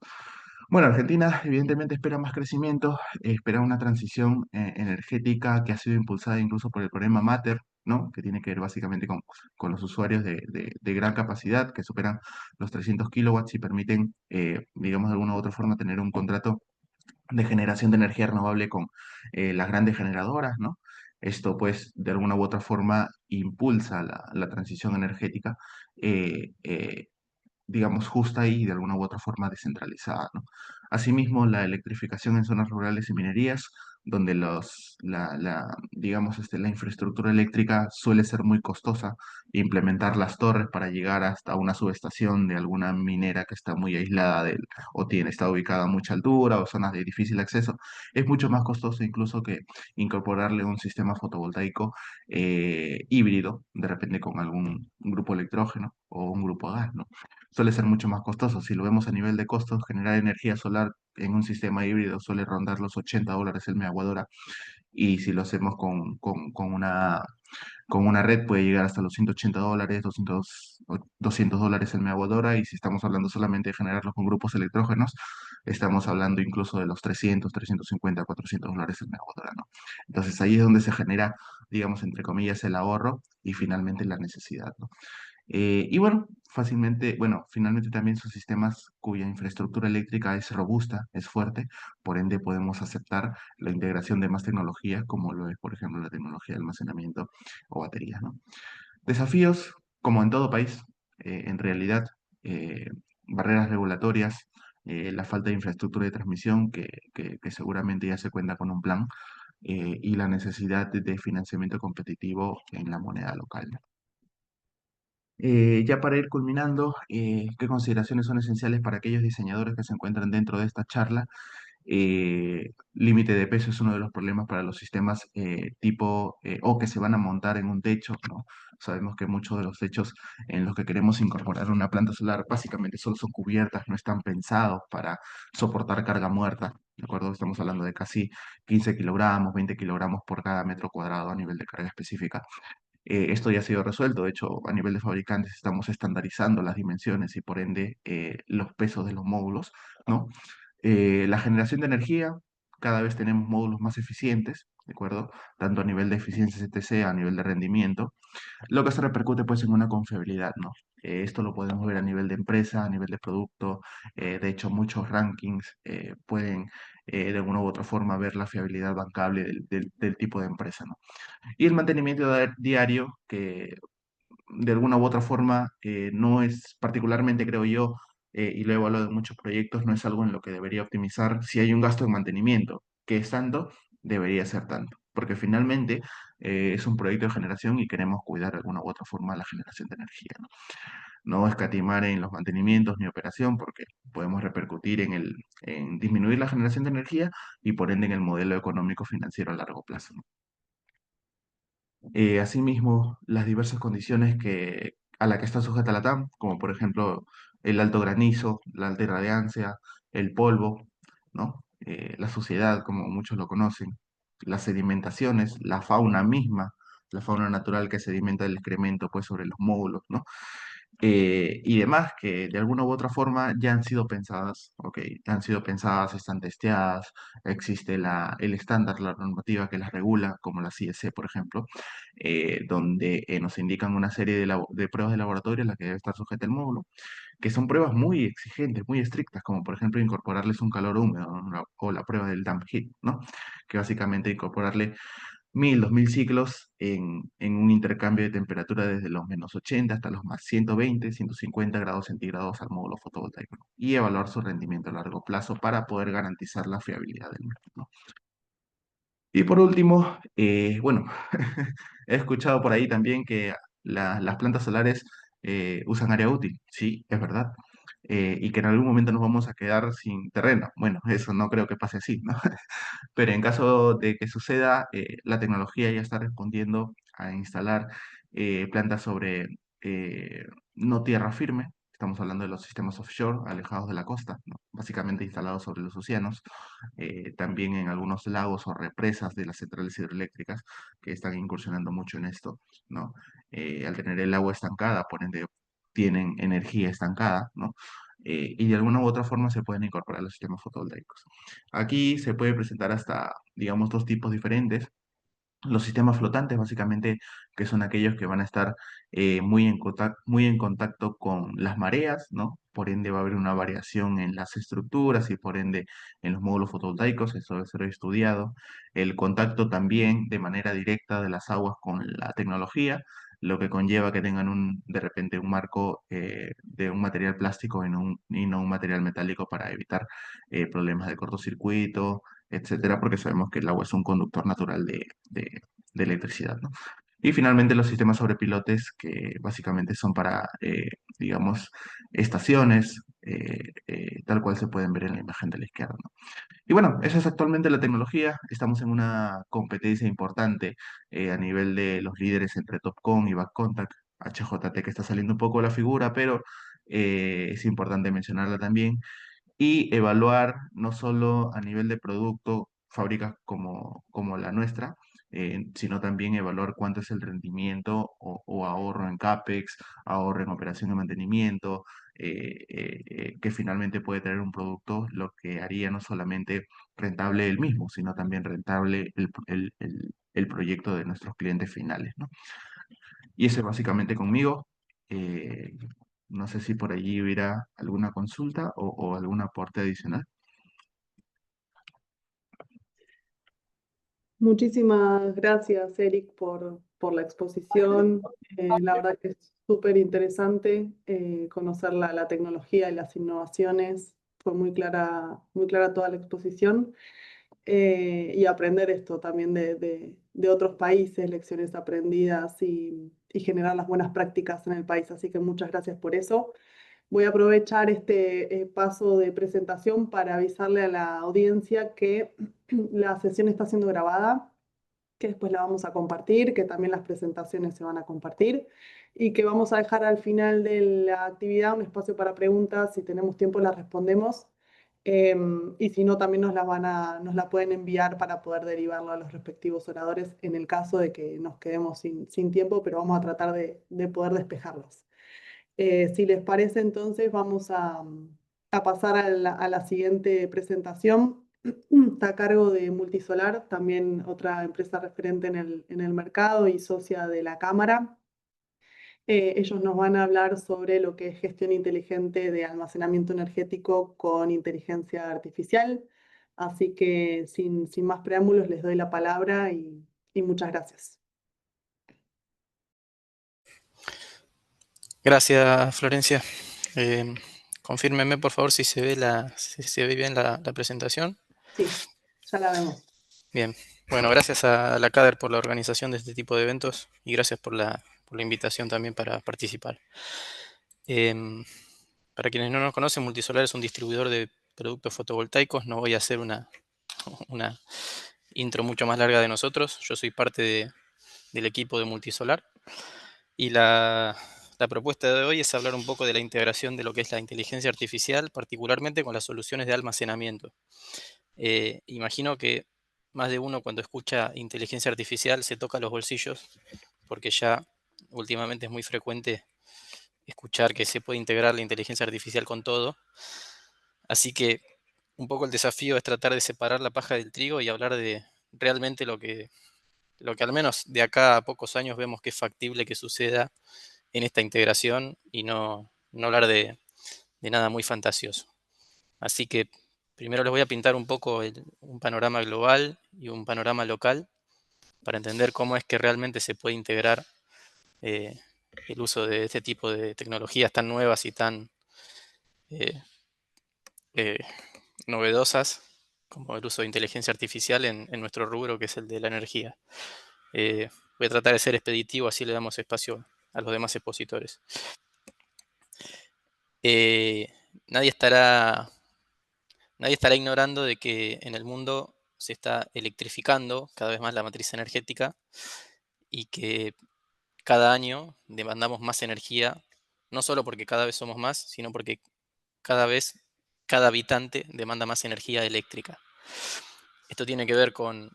bueno, Argentina evidentemente espera más crecimiento, espera una transición energética que ha sido impulsada incluso por el programa Mater, ¿no? Que tiene que ver básicamente con los usuarios de gran capacidad que superan los 300 kilowatts y permiten, digamos de alguna u otra forma, tener un contrato de generación de energía renovable con las grandes generadoras, ¿no? Esto, pues, de alguna u otra forma impulsa la transición energética. eh, eh, digamos, justa y de alguna u otra forma descentralizada, ¿no? Asimismo, la electrificación en zonas rurales y minerías, donde digamos, la infraestructura eléctrica suele ser muy costosa, implementar las torres para llegar hasta una subestación de alguna minera que está muy aislada está ubicada a mucha altura o zonas de difícil acceso, es mucho más costoso incluso que incorporarle un sistema fotovoltaico híbrido, de repente con algún grupo electrógeno o un grupo a gas, ¿no? Suele ser mucho más costoso. Si lo vemos a nivel de costos, generar energía solar en un sistema híbrido suele rondar los $80 el megawatt hora y si lo hacemos con una red puede llegar hasta los $180, $200 el megawatt hora y si estamos hablando solamente de generarlo con grupos electrógenos, estamos hablando incluso de los 350 $400 el megawatt hora, ¿no? Entonces ahí es donde se genera, digamos, entre comillas, el ahorro y finalmente la necesidad, ¿no? Y bueno, finalmente también son sistemas cuya infraestructura eléctrica es robusta, es fuerte, por ende podemos aceptar la integración de más tecnologías, como lo es, por ejemplo, la tecnología de almacenamiento o baterías, ¿no? Desafíos, como en todo país, en realidad, eh, barreras regulatorias, la falta de infraestructura de transmisión, que seguramente ya se cuenta con un plan, y la necesidad de financiamiento competitivo en la moneda local, ¿no? Ya para ir culminando, ¿qué consideraciones son esenciales para aquellos diseñadores que se encuentran dentro de esta charla? Límite de peso es uno de los problemas para los sistemas o que se van a montar en un techo, ¿no? Sabemos que muchos de los techos en los que queremos incorporar una planta solar básicamente solo son cubiertas, no están pensados para soportar carga muerta, ¿de acuerdo? Estamos hablando de casi 15 kilogramos, 20 kilogramos por cada metro cuadrado a nivel de carga específica. Esto ya ha sido resuelto, de hecho, a nivel de fabricantes estamos estandarizando las dimensiones y por ende los pesos de los módulos, ¿no? La generación de energía, cada vez tenemos módulos más eficientes, ¿de acuerdo? Tanto a nivel de eficiencia CTC, a nivel de rendimiento, lo que se repercute pues en una confiabilidad, ¿no? Esto lo podemos ver a nivel de empresa, a nivel de producto, de hecho muchos rankings pueden de alguna u otra forma ver la fiabilidad bancable del tipo de empresa, ¿no? Y el mantenimiento diario, que de alguna u otra forma no es particularmente, creo yo, y lo he evaluado en muchos proyectos, no es algo en lo que debería optimizar si hay un gasto en mantenimiento, que es tanto, debería ser tanto, porque finalmente es un proyecto de generación y queremos cuidar de alguna u otra forma la generación de energía, ¿no? No escatimar en los mantenimientos ni operación, porque podemos repercutir en disminuir la generación de energía y por ende en el modelo económico financiero a largo plazo, ¿no? Asimismo, las diversas condiciones a las que está sujeta la TAM, como por ejemplo el alto granizo, la alta irradiancia, el polvo, ¿no? La suciedad, como muchos lo conocen, las sedimentaciones, la fauna misma, la fauna natural que sedimenta el excremento pues, sobre los módulos, ¿no? Y demás que de alguna u otra forma ya han sido pensadas, ¿ok? Han sido pensadas, están testeadas, existe el estándar, la normativa que las regula, como la CSC, por ejemplo, donde nos indican una serie de pruebas de laboratorio a las que debe estar sujeta el módulo, que son pruebas muy exigentes, muy estrictas, como por ejemplo incorporarles un calor húmedo, ¿no? O la prueba del damp heat, ¿no? Que básicamente incorporarle 1000, 2000 ciclos en un intercambio de temperatura desde los -80 hasta los más 120, 150 grados centígrados al módulo fotovoltaico, ¿no? Y evaluar su rendimiento a largo plazo para poder garantizar la fiabilidad del mismo, ¿no? Y por último, bueno, he escuchado por ahí también que las plantas solares usan área útil. Sí, es verdad. Y que en algún momento nos vamos a quedar sin terreno. Bueno, eso no creo que pase así, ¿no? Pero en caso de que suceda, la tecnología ya está respondiendo a instalar plantas sobre no tierra firme. Estamos hablando de los sistemas offshore, alejados de la costa, ¿no? Básicamente instalados sobre los océanos, también en algunos lagos o represas de las centrales hidroeléctricas que están incursionando mucho en esto, ¿no? Al tener el agua estancada, por ende, tienen energía estancada, ¿no? Y de alguna u otra forma se pueden incorporar a los sistemas fotovoltaicos. Aquí se puede presentar hasta, digamos, dos tipos diferentes. Los sistemas flotantes, básicamente, que son aquellos que van a estar muy en contacto con las mareas, ¿no? Por ende va a haber una variación en las estructuras y por ende en los módulos fotovoltaicos, eso debe ser estudiado. El contacto también de manera directa de las aguas con la tecnología, lo que conlleva que tengan de repente un marco de un material plástico y no un material metálico para evitar problemas de cortocircuito, etcétera, porque sabemos que el agua es un conductor natural de electricidad, ¿no? Y finalmente los sistemas sobre pilotes, que básicamente son para, digamos, estaciones, tal cual se pueden ver en la imagen de la izquierda, ¿no? Y bueno, esa es actualmente la tecnología. Estamos en una competencia importante a nivel de los líderes entre Topcon y Backcontact. HJT que está saliendo un poco de la figura, pero es importante mencionarla también y evaluar no solo a nivel de producto, fábricas como la nuestra, sino también evaluar cuánto es el rendimiento o ahorro en CAPEX, ahorro en operación de mantenimiento, que finalmente puede tener un producto, lo que haría no solamente rentable el mismo, sino también rentable el proyecto de nuestros clientes finales, ¿no? Y ese básicamente conmigo. eh, no sé si por allí hubiera alguna consulta o algún aporte adicional. Muchísimas gracias, Eric, por la exposición. La verdad que es súper interesante conocer la tecnología y las innovaciones. Fue muy clara toda la exposición. Y aprender esto también de otros países, lecciones aprendidas y generar las buenas prácticas en el país. Así que muchas gracias por eso. Voy a aprovechar este paso de presentación para avisarle a la audiencia que la sesión está siendo grabada, que después la vamos a compartir, que también las presentaciones se van a compartir y que vamos a dejar al final de la actividad un espacio para preguntas. Si tenemos tiempo las respondemos. Y si no, también nos la pueden enviar para poder derivarlo a los respectivos oradores en el caso de que nos quedemos sin tiempo, pero vamos a tratar de poder despejarlos. Si les parece, entonces vamos a pasar a la siguiente presentación. Está a cargo de Multisolar, también otra empresa referente en el mercado y socia de la Cámara. Ellos nos van a hablar sobre lo que es gestión inteligente de almacenamiento energético con inteligencia artificial. Así que sin más preámbulos les doy la palabra y muchas gracias. Gracias, Florencia. Confírmeme, por favor, si se ve si se ve bien la presentación. Sí, ya la vemos. Bien. Bueno, gracias a la CADER por la organización de este tipo de eventos y gracias por la invitación también para participar. Para quienes no nos conocen, Multisolar es un distribuidor de productos fotovoltaicos. No voy a hacer una intro mucho más larga de nosotros. Yo soy parte del equipo de Multisolar y la propuesta de hoy es hablar un poco de la integración de lo que es la inteligencia artificial, particularmente con las soluciones de almacenamiento. Imagino que más de uno cuando escucha inteligencia artificial se toca los bolsillos, porque ya últimamente es muy frecuente escuchar que se puede integrar la inteligencia artificial con todo. Así que un poco el desafío es tratar de separar la paja del trigo y hablar de realmente lo que al menos de acá a pocos años vemos que es factible que suceda en esta integración y no hablar de nada muy fantasioso. Así que primero les voy a pintar un poco un panorama global y un panorama local para entender cómo es que realmente se puede integrar el uso de este tipo de tecnologías tan nuevas y tan eh, eh, novedosas como el uso de inteligencia artificial en nuestro rubro, que es el de la energía. Voy a tratar de ser expeditivo, así le damos espacio a los demás expositores. Nadie estará ignorando de que en el mundo se está electrificando cada vez más la matriz energética y que cada año demandamos más energía, no solo porque cada vez somos más, sino porque cada habitante demanda más energía eléctrica. Esto tiene que ver con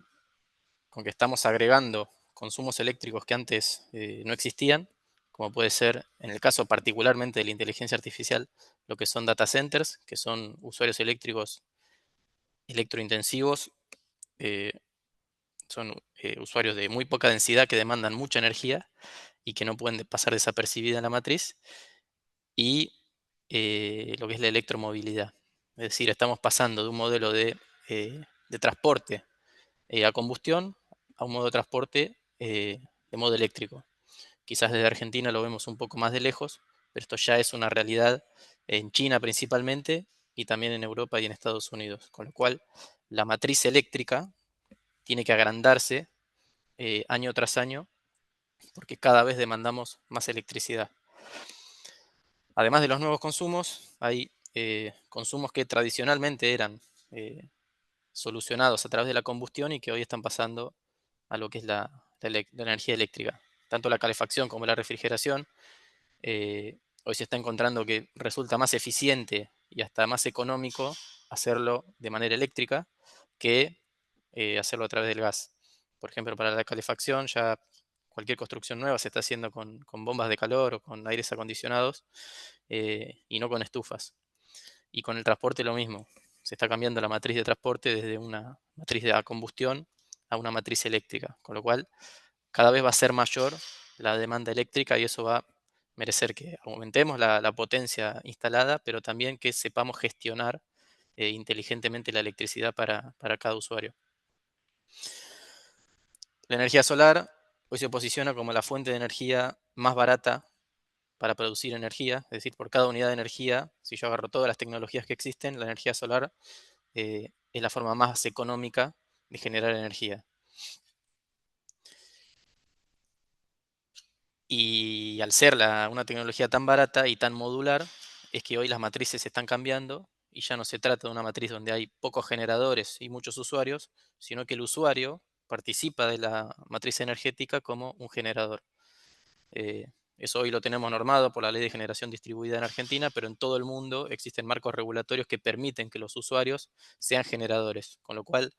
que estamos agregando consumos eléctricos que antes no existían, como puede ser, en el caso particularmente de la inteligencia artificial, lo que son data centers, que son usuarios eléctricos electrointensivos, eh, son usuarios de muy poca densidad que demandan mucha energía y que no pueden pasar desapercibida en la matriz, y lo que es la electromovilidad. Es decir, estamos pasando de un modelo de transporte a combustión a un modo de transporte de modo eléctrico. Quizás desde Argentina lo vemos un poco más de lejos, pero esto ya es una realidad en China principalmente y también en Europa y en Estados Unidos. Con lo cual, la matriz eléctrica tiene que agrandarse año tras año porque cada vez demandamos más electricidad. Además de los nuevos consumos, hay consumos que tradicionalmente eran solucionados a través de la combustión y que hoy están pasando a lo que es la energía eléctrica. Tanto la calefacción como la refrigeración, hoy se está encontrando que resulta más eficiente y hasta más económico hacerlo de manera eléctrica que hacerlo a través del gas. Por ejemplo, para la calefacción ya cualquier construcción nueva se está haciendo con bombas de calor o con aires acondicionados y no con estufas. Y con el transporte lo mismo. Se está cambiando la matriz de transporte desde una matriz de combustión a una matriz eléctrica, con lo cual cada vez va a ser mayor la demanda eléctrica y eso va a merecer que aumentemos la potencia instalada, pero también que sepamos gestionar inteligentemente la electricidad para cada usuario. La energía solar hoy se posiciona como la fuente de energía más barata para producir energía, es decir, por cada unidad de energía, si yo agarro todas las tecnologías que existen, la energía solar es la forma más económica de generar energía. Y al ser una tecnología tan barata y tan modular, es que hoy las matrices se están cambiando y ya no se trata de una matriz donde hay pocos generadores y muchos usuarios, sino que el usuario participa de la matriz energética como un generador. Eso hoy lo tenemos normado por la Ley de Generación Distribuida en Argentina, pero en todo el mundo existen marcos regulatorios que permiten que los usuarios sean generadores, con lo cual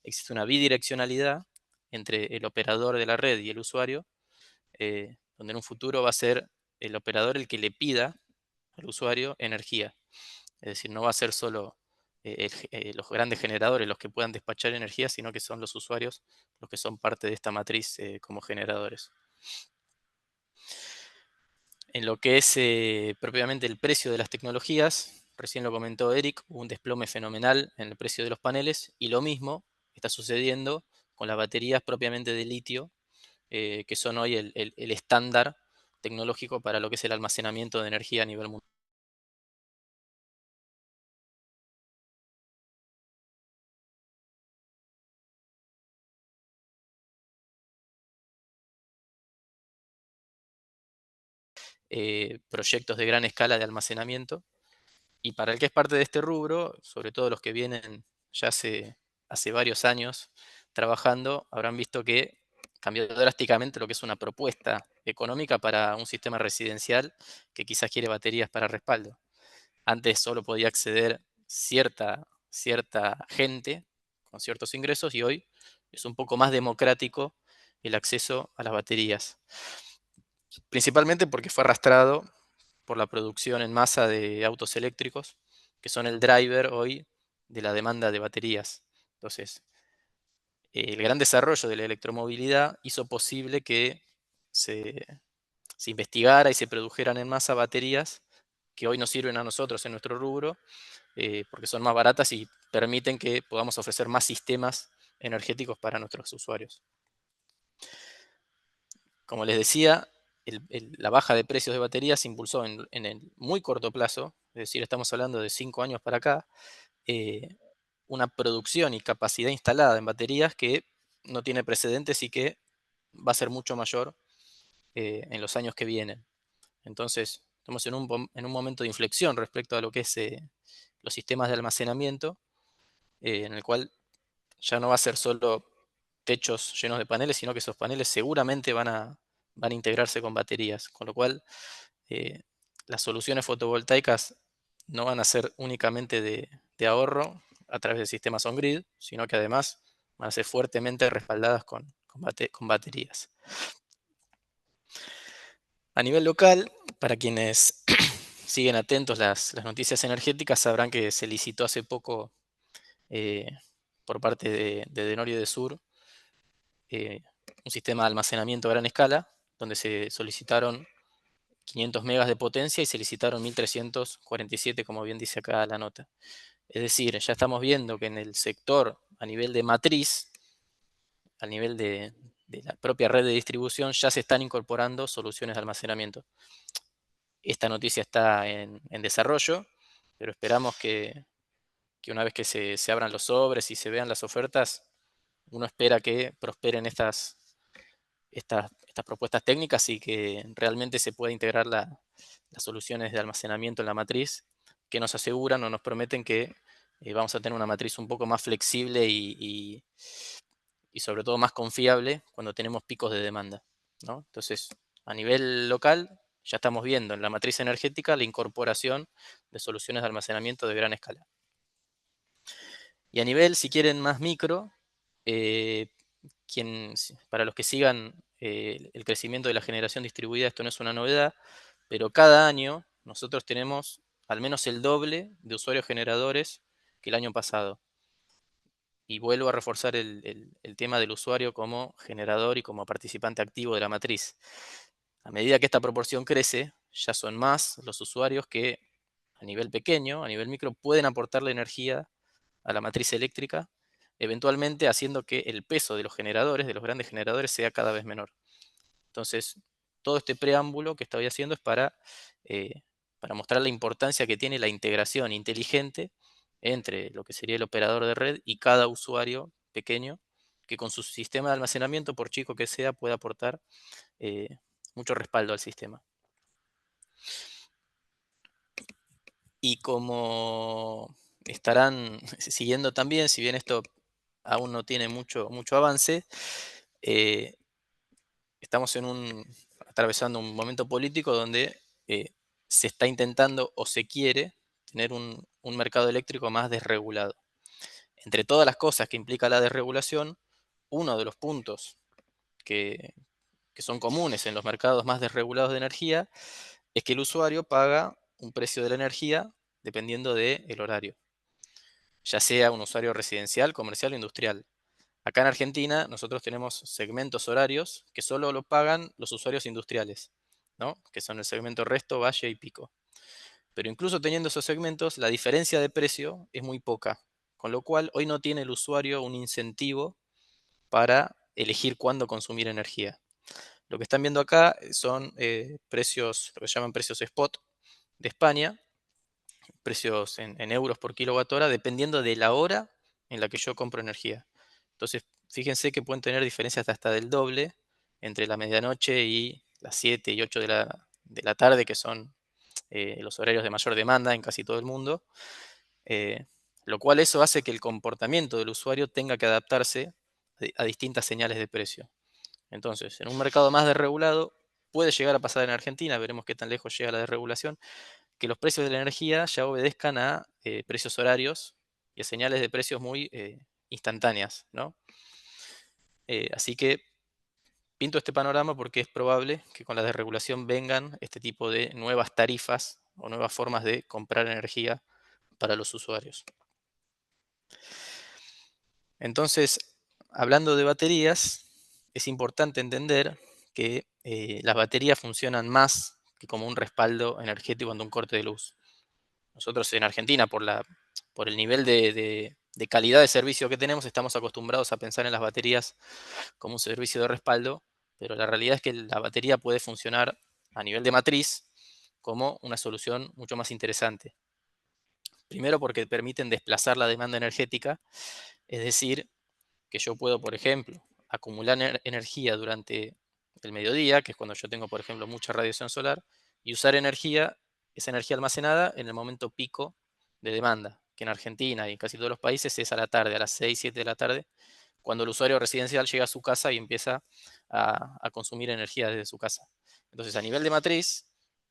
existe una bidireccionalidad entre el operador de la red y el usuario, donde en un futuro va a ser el operador el que le pida al usuario energía. Es decir, no va a ser solo los grandes generadores los que puedan despachar energía, sino que son los usuarios los que son parte de esta matriz como generadores. En lo que es propiamente el precio de las tecnologías, recién lo comentó Eric, hubo un desplome fenomenal en el precio de los paneles y lo mismo está sucediendo con las baterías propiamente de litio, que son hoy el estándar tecnológico para lo que es el almacenamiento de energía a nivel mundial. Proyectos de gran escala de almacenamiento. Y para el que es parte de este rubro, sobre todo los que vienen ya hace varios años trabajando, habrán visto que cambió drásticamente lo que es una propuesta económica para un sistema residencial que quizás quiere baterías para respaldo. Antes solo podía acceder cierta gente con ciertos ingresos y hoy es un poco más democrático el acceso a las baterías. Principalmente porque fue arrastrado por la producción en masa de autos eléctricos, que son el driver hoy de la demanda de baterías. Entonces, el gran desarrollo de la electromovilidad hizo posible que se investigara y se produjeran en masa baterías que hoy nos sirven a nosotros en nuestro rubro, porque son más baratas y permiten que podamos ofrecer más sistemas energéticos para nuestros usuarios. Como les decía, la baja de precios de baterías se impulsó en el muy corto plazo, es decir, estamos hablando de 5 años para acá, una producción y capacidad instalada en baterías que no tiene precedentes y que va a ser mucho mayor en los años que vienen. Entonces, estamos en un momento de inflexión respecto a lo que es los sistemas de almacenamiento, en el cual ya no va a ser solo techos llenos de paneles, sino que esos paneles seguramente van a integrarse con baterías, con lo cual eh, las soluciones fotovoltaicas no van a ser únicamente de ahorro a través del sistema on-grid, sino que además van a ser fuertemente respaldadas con baterías. A nivel local, para quienes siguen atentos las noticias energéticas, sabrán que se licitó hace poco por parte de Denorio de Sur un sistema de almacenamiento a gran escala, donde se solicitaron 500 megas de potencia y se licitaron 1347, como bien dice acá la nota. Es decir, ya estamos viendo que en el sector, a nivel de matriz, a nivel de la propia red de distribución, ya se están incorporando soluciones de almacenamiento. Esta noticia está en desarrollo, pero esperamos que una vez que se abran los sobres y se vean las ofertas, uno espera que prosperen estas propuestas técnicas y que realmente se pueda integrar las soluciones de almacenamiento en la matriz, que nos aseguran o nos prometen que vamos a tener una matriz un poco más flexible y sobre todo más confiable cuando tenemos picos de demanda, ¿no? Entonces, a nivel local, ya estamos viendo en la matriz energética la incorporación de soluciones de almacenamiento de gran escala. Y a nivel, si quieren, más micro, para los que sigan el crecimiento de la generación distribuida, esto no es una novedad, pero cada año nosotros tenemos al menos el doble de usuarios generadores que el año pasado. Y vuelvo a reforzar el tema del usuario como generador y como participante activo de la matriz. A medida que esta proporción crece, ya son más los usuarios que a nivel pequeño, a nivel micro, pueden aportarle energía a la matriz eléctrica, eventualmente haciendo que el peso de los generadores, de los grandes generadores, sea cada vez menor. Entonces, todo este preámbulo que estoy haciendo es para mostrar la importancia que tiene la integración inteligente entre lo que sería el operador de red y cada usuario pequeño, que con su sistema de almacenamiento, por chico que sea, puede aportar mucho respaldo al sistema. Y como estarán siguiendo también, si bien esto aún no tiene mucho avance, estamos atravesando un momento político donde se está intentando o se quiere tener un mercado eléctrico más desregulado. Entre todas las cosas que implica la desregulación, uno de los puntos que son comunes en los mercados más desregulados de energía es que el usuario paga un precio de la energía dependiendo del horario, ya sea un usuario residencial, comercial o industrial. Acá en Argentina nosotros tenemos segmentos horarios que solo lo pagan los usuarios industriales, ¿no? Que son el segmento resto, valle y pico. Pero incluso teniendo esos segmentos, la diferencia de precio es muy poca, con lo cual hoy no tiene el usuario un incentivo para elegir cuándo consumir energía. Lo que están viendo acá son precios, lo que llaman precios spot de España, precios en euros por kilowatt hora, dependiendo de la hora en la que yo compro energía. Entonces, fíjense que pueden tener diferencias hasta del doble entre la medianoche y las 7 y 8 de la tarde, que son los horarios de mayor demanda en casi todo el mundo. Lo cual eso hace que el comportamiento del usuario tenga que adaptarse a distintas señales de precio. Entonces, en un mercado más desregulado, puede llegar a pasar en Argentina, veremos qué tan lejos llega la desregulación, que los precios de la energía ya obedezcan a precios horarios y a señales de precios muy instantáneas, ¿no? Así que pinto este panorama porque es probable que con la desregulación vengan este tipo de nuevas tarifas o nuevas formas de comprar energía para los usuarios. Entonces, hablando de baterías, es importante entender que las baterías funcionan más que como un respaldo energético ante un corte de luz. Nosotros en Argentina, por el nivel de calidad de servicio que tenemos, estamos acostumbrados a pensar en las baterías como un servicio de respaldo, pero la realidad es que la batería puede funcionar a nivel de matriz como una solución mucho más interesante. Primero porque permiten desplazar la demanda energética, es decir, que yo puedo, por ejemplo, acumular energía durante el mediodía, que es cuando yo tengo, por ejemplo, mucha radiación solar, y usar esa energía almacenada en el momento pico de demanda, que en Argentina y en casi todos los países es a la tarde, a las 6, 7 de la tarde, cuando el usuario residencial llega a su casa y empieza a consumir energía desde su casa. Entonces, a nivel de matriz,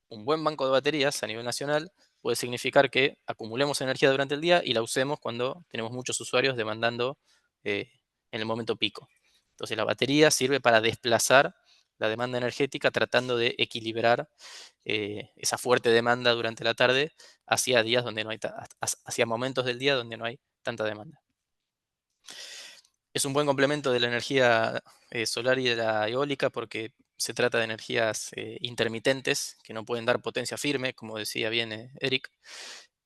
un buen banco de baterías a nivel nacional puede significar que acumulemos energía durante el día y la usemos cuando tenemos muchos usuarios demandando eh, en el momento pico. Entonces, la batería sirve para desplazar la demanda energética tratando de equilibrar esa fuerte demanda durante la tarde hacia días donde no hay hacia momentos del día donde no hay tanta demanda. Es un buen complemento de la energía solar y de la eólica porque se trata de energías intermitentes que no pueden dar potencia firme, como decía bien Eric.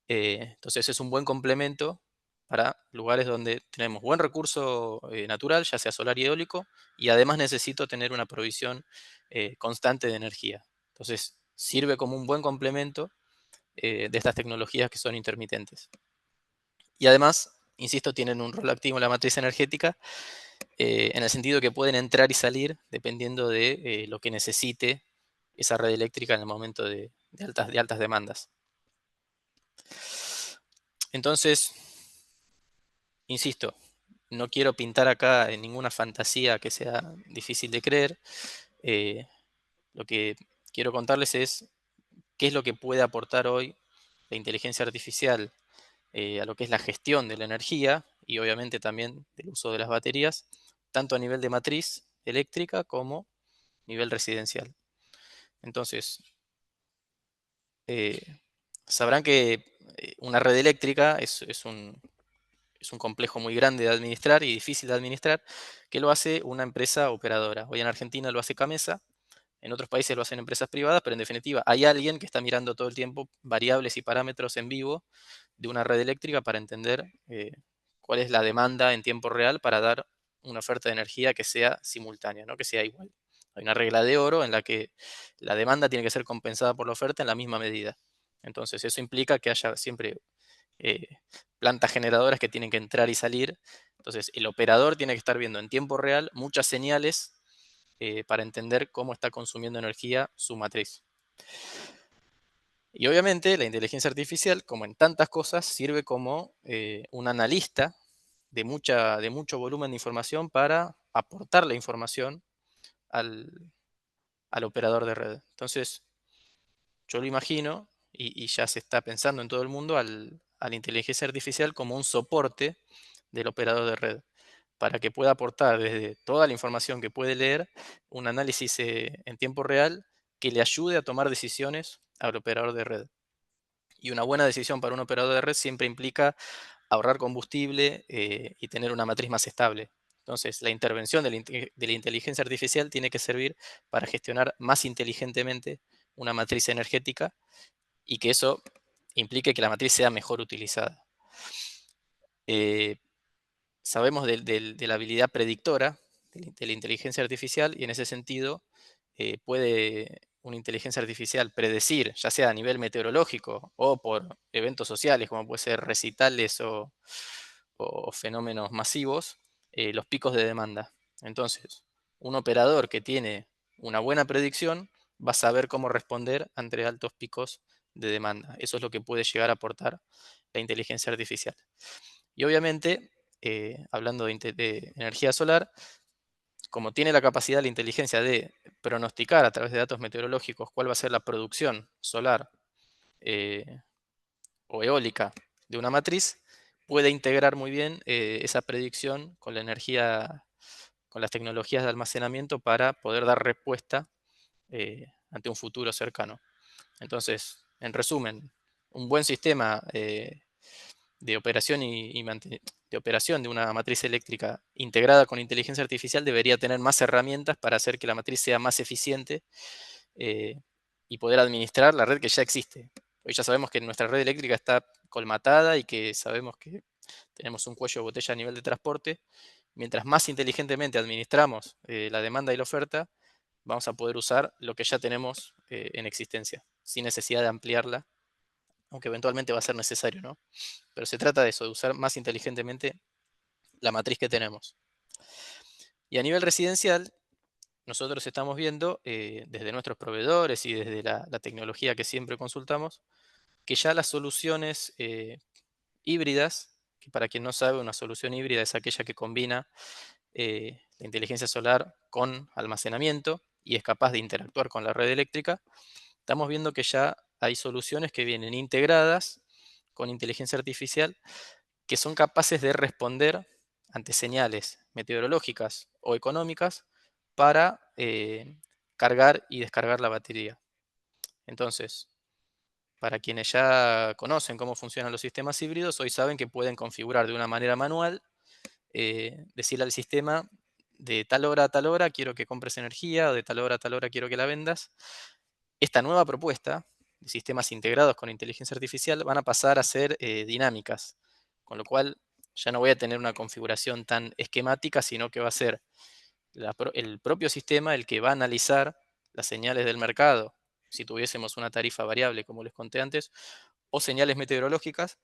Entonces es un buen complemento para lugares donde tenemos buen recurso natural, ya sea solar y eólico, y además necesito tener una provisión constante de energía. Entonces sirve como un buen complemento de estas tecnologías que son intermitentes. Y además, insisto, tienen un rol activo en la matriz energética en el sentido que pueden entrar y salir dependiendo de lo que necesite esa red eléctrica en el momento de altas demandas. Entonces, insisto, no quiero pintar acá en ninguna fantasía que sea difícil de creer. Lo que quiero contarles es qué es lo que puede aportar hoy la inteligencia artificial a lo que es la gestión de la energía y obviamente también del uso de las baterías, tanto a nivel de matriz eléctrica como nivel residencial. Entonces, sabrán que una red eléctrica es un complejo muy grande de administrar y difícil de administrar, que lo hace una empresa operadora. Hoy en Argentina lo hace Camesa, en otros países lo hacen empresas privadas, pero en definitiva hay alguien que está mirando todo el tiempo variables y parámetros en vivo de una red eléctrica para entender cuál es la demanda en tiempo real para dar una oferta de energía que sea simultánea, no que sea igual. Hay una regla de oro en la que la demanda tiene que ser compensada por la oferta en la misma medida. Entonces, eso implica que haya siempre plantas generadoras que tienen que entrar y salir. Entonces, el operador tiene que estar viendo en tiempo real muchas señales para entender cómo está consumiendo energía su matriz. Y obviamente la inteligencia artificial, como en tantas cosas, sirve como un analista de mucho volumen de información para aportar la información al operador de red. Entonces, yo lo imagino, y ya se está pensando en todo el mundo, a la inteligencia artificial como un soporte del operador de red, para que pueda aportar desde toda la información que puede leer, un análisis en tiempo real que le ayude a tomar decisiones al operador de red. Y una buena decisión para un operador de red siempre implica ahorrar combustible y tener una matriz más estable. Entonces, la intervención de la inteligencia artificial tiene que servir para gestionar más inteligentemente una matriz energética y que eso implique que la matriz sea mejor utilizada. Sabemos de la habilidad predictora de la inteligencia artificial y en ese sentido puede una inteligencia artificial predecir, ya sea a nivel meteorológico o por eventos sociales, como puede ser recitales o fenómenos masivos, los picos de demanda. Entonces, un operador que tiene una buena predicción va a saber cómo responder ante altos picos de demanda. Eso es lo que puede llegar a aportar la inteligencia artificial. Y obviamente, hablando de energía solar, como tiene la capacidad, la inteligencia de pronosticar a través de datos meteorológicos cuál va a ser la producción solar o eólica de una matriz, puede integrar muy bien esa predicción con la energía, con las tecnologías de almacenamiento para poder dar respuesta ante un futuro cercano. Entonces, en resumen, un buen sistema de operación de operación de una matriz eléctrica integrada con inteligencia artificial debería tener más herramientas para hacer que la matriz sea más eficiente y poder administrar la red que ya existe. Hoy ya sabemos que nuestra red eléctrica está colmatada y que sabemos que tenemos un cuello de botella a nivel de transporte. Mientras más inteligentemente administramos la demanda y la oferta, vamos a poder usar lo que ya tenemos en existencia, sin necesidad de ampliarla, aunque eventualmente va a ser necesario, ¿no? Pero se trata de eso, de usar más inteligentemente la matriz que tenemos. Y a nivel residencial, nosotros estamos viendo desde nuestros proveedores y desde la tecnología que siempre consultamos, que ya las soluciones híbridas, que para quien no sabe, una solución híbrida es aquella que combina la inteligencia solar con almacenamiento y es capaz de interactuar con la red eléctrica. Estamos viendo que ya hay soluciones que vienen integradas con inteligencia artificial que son capaces de responder ante señales meteorológicas o económicas para cargar y descargar la batería. Entonces, para quienes ya conocen cómo funcionan los sistemas híbridos, hoy saben que pueden configurar de una manera manual, decirle al sistema, de tal hora a tal hora quiero que compres energía, o de tal hora a tal hora quiero que la vendas. Esta nueva propuesta de sistemas integrados con inteligencia artificial van a pasar a ser dinámicas, con lo cual ya no voy a tener una configuración tan esquemática, sino que va a ser el propio sistema el que va a analizar las señales del mercado, si tuviésemos una tarifa variable, como les conté antes, o señales meteorológicas,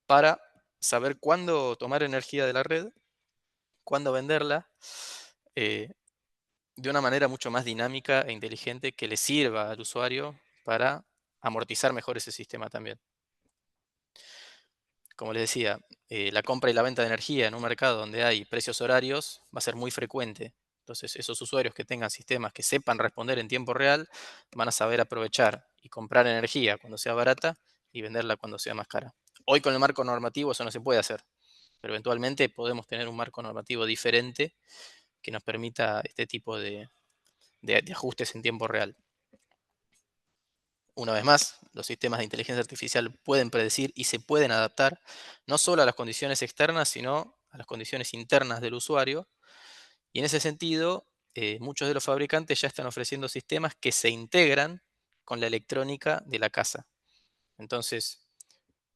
para saber cuándo tomar energía de la red, cuándo venderla, eh, de una manera mucho más dinámica e inteligente que le sirva al usuario para amortizar mejor ese sistema también. Como les decía, la compra y la venta de energía en un mercado donde hay precios horarios va a ser muy frecuente. Entonces, esos usuarios que tengan sistemas que sepan responder en tiempo real van a saber aprovechar y comprar energía cuando sea barata y venderla cuando sea más cara. Hoy con el marco normativo eso no se puede hacer, pero eventualmente podemos tener un marco normativo diferente que nos permita este tipo de ajustes en tiempo real. Una vez más, los sistemas de inteligencia artificial pueden predecir y se pueden adaptar no solo a las condiciones externas, sino a las condiciones internas del usuario. Y en ese sentido, muchos de los fabricantes ya están ofreciendo sistemas que se integran con la electrónica de la casa. Entonces,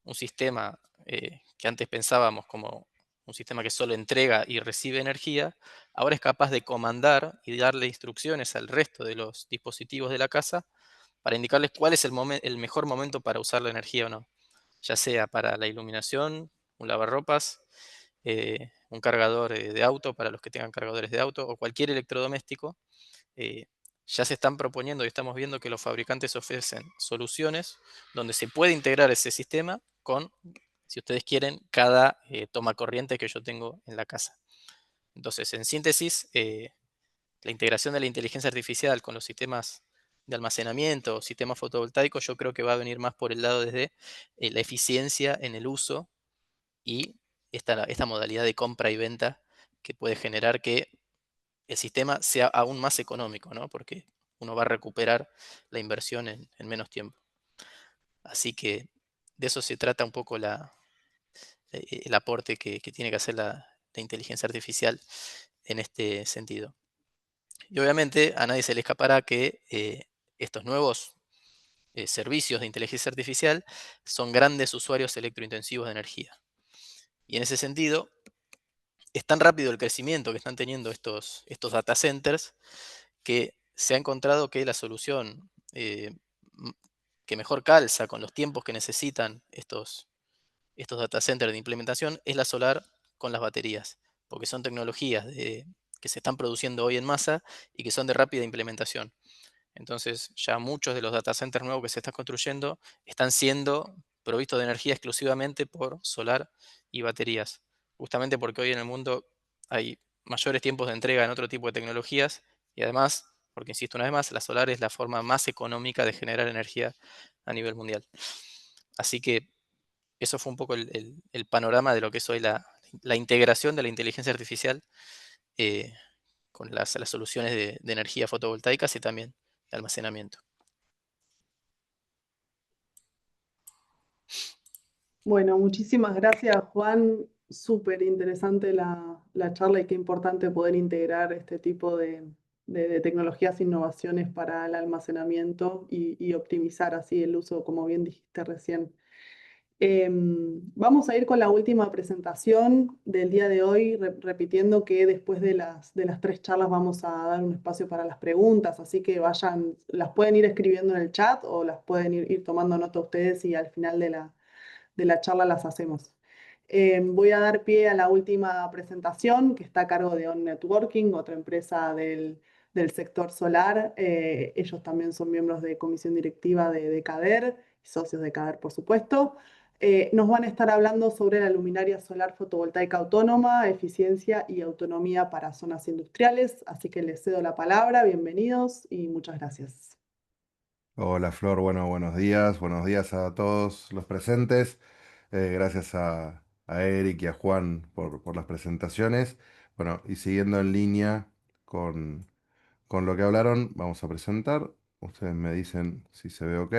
un sistema que antes pensábamos como un sistema que solo entrega y recibe energía, ahora es capaz de comandar y darle instrucciones al resto de los dispositivos de la casa para indicarles cuál es el mejor momento para usar la energía o no, ya sea para la iluminación, un lavarropas, un cargador de auto para los que tengan cargadores de auto o cualquier electrodoméstico. Ya se están proponiendo y estamos viendo que los fabricantes ofrecen soluciones donde se puede integrar ese sistema con, si ustedes quieren, cada toma corriente que yo tengo en la casa. Entonces, en síntesis, la integración de la inteligencia artificial con los sistemas de almacenamiento, sistemas fotovoltaicos, yo creo que va a venir más por el lado desde la eficiencia en el uso y esta modalidad de compra y venta que puede generar que el sistema sea aún más económico, ¿no? Porque uno va a recuperar la inversión en menos tiempo. Así que de eso se trata un poco el aporte que tiene que hacer la inteligencia artificial en este sentido. Y obviamente a nadie se le escapará que estos nuevos servicios de inteligencia artificial son grandes usuarios electrointensivos de energía. Y en ese sentido, es tan rápido el crecimiento que están teniendo estos data centers que se ha encontrado que la solución que mejor calza con los tiempos que necesitan estos data centers de implementación es la solar con las baterías, porque son tecnologías que se están produciendo hoy en masa y que son de rápida implementación. Entonces, ya muchos de los data centers nuevos que se están construyendo están siendo provistos de energía exclusivamente por solar y baterías. Justamente porque hoy en el mundo hay mayores tiempos de entrega en otro tipo de tecnologías y además, porque insisto una vez más, la solar es la forma más económica de generar energía a nivel mundial. Así que eso fue un poco el panorama de lo que es hoy la integración de la inteligencia artificial eh, con las soluciones de energía fotovoltaicas y también de almacenamiento. Bueno, muchísimas gracias, Juan. Súper interesante la charla y qué importante poder integrar este tipo de tecnologías e innovaciones para el almacenamiento y optimizar así el uso, como bien dijiste recién. Vamos a ir con la última presentación del día de hoy, repitiendo que después de las tres charlas vamos a dar un espacio para las preguntas, así que vayan, las pueden ir escribiendo en el chat o las pueden ir tomando nota ustedes y al final de la charla las hacemos. Voy a dar pie a la última presentación que está a cargo de On Networking, otra empresa del sector solar. Ellos también son miembros de comisión directiva de CADER, socios de CADER, por supuesto. Nos van a estar hablando sobre la luminaria solar fotovoltaica autónoma, eficiencia y autonomía para zonas industriales. Así que les cedo la palabra, bienvenidos y muchas gracias. Hola Flor, bueno, buenos días a todos los presentes. Gracias a Eric y a Juan por las presentaciones. Bueno, y siguiendo en línea con, con lo que hablaron, vamos a presentar. Ustedes me dicen si se ve ok.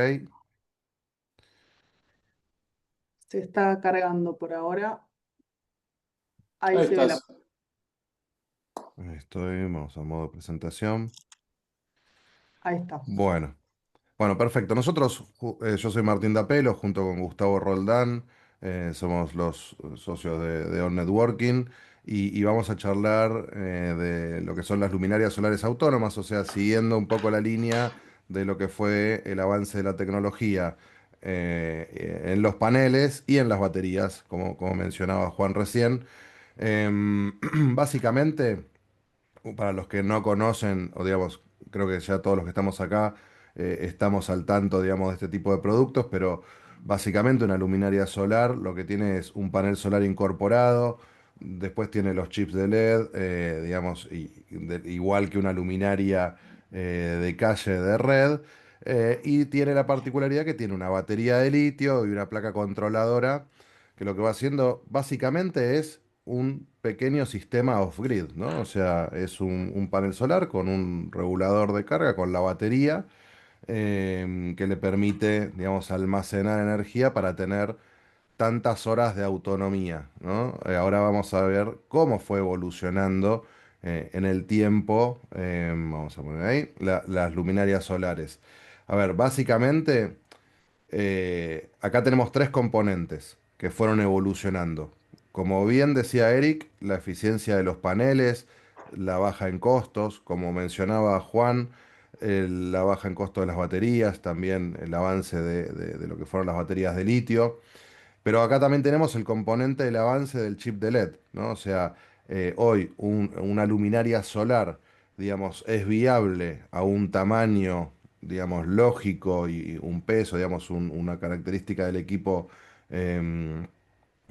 Se está cargando por ahora. Ahí Ahí se ve la... estás. Ahí estoy, vamos a modo presentación. Ahí está. Bueno. Bueno, perfecto. Nosotros, yo soy Martín Dapelo, junto con Gustavo Roldán, somos los socios de On Networking y vamos a charlar de lo que son las luminarias solares autónomas, o sea, siguiendo un poco la línea de lo que fue el avance de la tecnología en los paneles y en las baterías, como mencionaba Juan recién. Básicamente para los que no conocen, o digamos, creo que ya todos los que estamos acá estamos al tanto, digamos, de este tipo de productos, pero básicamente una luminaria solar lo que tiene es un panel solar incorporado, después tiene los chips de LED, digamos, igual que una luminaria de calle de red, y tiene la particularidad que tiene una batería de litio y una placa controladora, que lo que va haciendo básicamente es un pequeño sistema off-grid, ¿no? O sea, es un panel solar con un regulador de carga, con la batería, que le permite, digamos, almacenar energía para tener tantas horas de autonomía, ¿no? Ahora vamos a ver cómo fue evolucionando en el tiempo, vamos a poner ahí, las luminarias solares. A ver, básicamente... acá tenemos tres componentes que fueron evolucionando. Como bien decía Eric, la eficiencia de los paneles, la baja en costos, como mencionaba Juan, la baja en costo de las baterías, también el avance de lo que fueron las baterías de litio. Pero acá también tenemos el componente del avance del chip de LED, ¿no? O sea, hoy una luminaria solar, digamos, es viable a un tamaño, digamos, lógico y un peso, digamos, una característica del equipo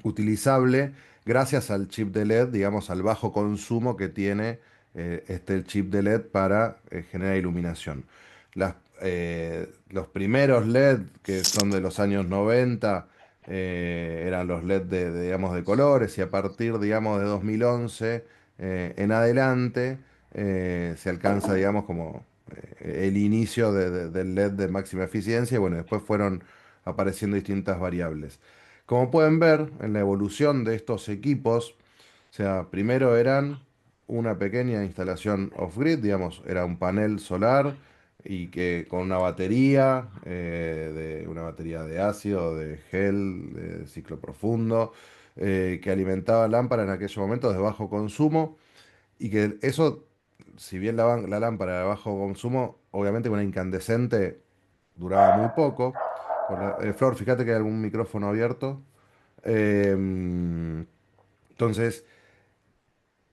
utilizable gracias al chip de LED, digamos, al bajo consumo que tiene el chip de LED para generar iluminación. Los primeros LED, que son de los años 90, eran los LED digamos, de colores, y a partir, digamos, de 2011 en adelante se alcanza, digamos, como el inicio del LED de máxima eficiencia, y bueno, después fueron apareciendo distintas variables. Como pueden ver en la evolución de estos equipos, o sea, primero eran una pequeña instalación off-grid, digamos, era un panel solar y que con una batería, una batería de ácido, de gel, de ciclo profundo, que alimentaba lámparas en aquellos momentos de bajo consumo y que eso, si bien la lámpara de bajo consumo, obviamente con una incandescente duraba muy poco. Flor, fíjate que hay algún micrófono abierto. Entonces,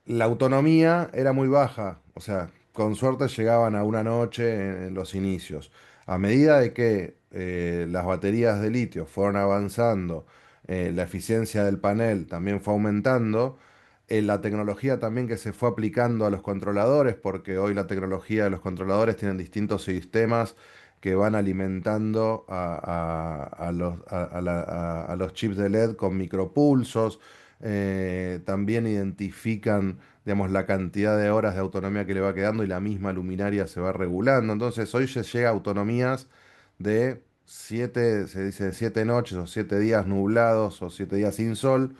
la autonomía era muy baja, o sea, con suerte llegaban a una noche en los inicios. A medida de que las baterías de litio fueron avanzando, la eficiencia del panel también fue aumentando, la tecnología también que se fue aplicando a los controladores, porque hoy la tecnología de los controladores tienen distintos sistemas que van alimentando a los chips de LED con micropulsos, también identifican, digamos, la cantidad de horas de autonomía que le va quedando y la misma luminaria se va regulando. Entonces hoy se llega a autonomías de 7, se dice 7 noches o 7 días nublados o 7 días sin sol,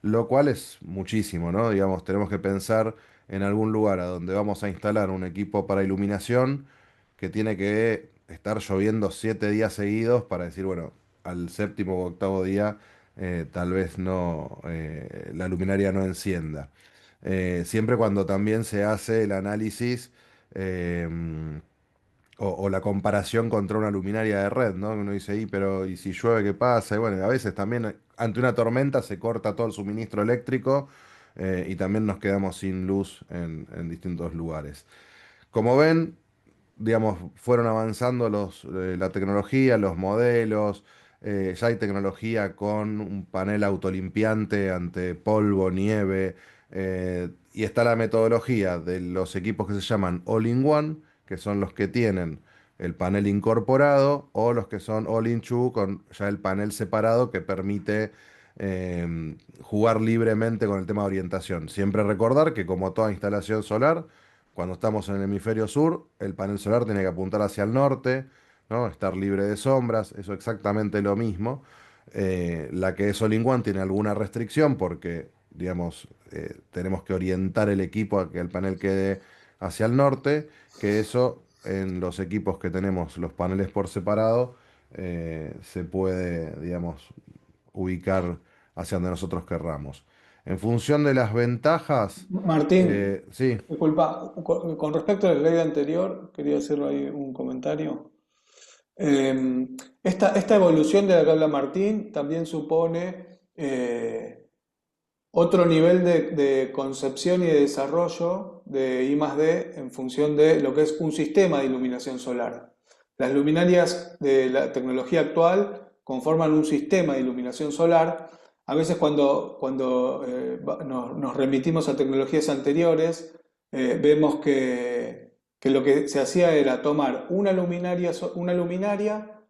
lo cual es muchísimo, ¿no? Digamos, tenemos que pensar en algún lugar a donde vamos a instalar un equipo para iluminación que tiene que estar lloviendo 7 días seguidos para decir, bueno, al séptimo o octavo día tal vez no, la luminaria no encienda. Siempre cuando también se hace el análisis o la comparación contra una luminaria de red, ¿no? Uno dice, pero ¿y si llueve qué pasa? Y bueno, a veces también ante una tormenta se corta todo el suministro eléctrico y también nos quedamos sin luz en distintos lugares. Como ven, digamos, fueron avanzando la tecnología, los modelos, ya hay tecnología con un panel autolimpiante ante polvo, nieve, y está la metodología de los equipos que se llaman All-in-One, que son los que tienen el panel incorporado, o los que son All-in-Two, con ya el panel separado que permite jugar libremente con el tema de orientación. Siempre recordar que como toda instalación solar, cuando estamos en el hemisferio sur, el panel solar tiene que apuntar hacia el norte, ¿no? Estar libre de sombras, eso exactamente lo mismo. La que es all-in-one tiene alguna restricción porque, digamos, tenemos que orientar el equipo a que el panel quede hacia el norte, que eso en los equipos que tenemos los paneles por separado se puede, digamos, ubicar hacia donde nosotros querramos. En función de las ventajas, Martín, sí. disculpa, con respecto al slide anterior, quería hacer ahí un comentario. Esta evolución de la que habla Martín también supone otro nivel de concepción y de desarrollo de I+D en función de lo que es un sistema de iluminación solar. Las luminarias de la tecnología actual conforman un sistema de iluminación solar. A veces cuando nos remitimos a tecnologías anteriores, vemos que lo que se hacía era tomar una luminaria,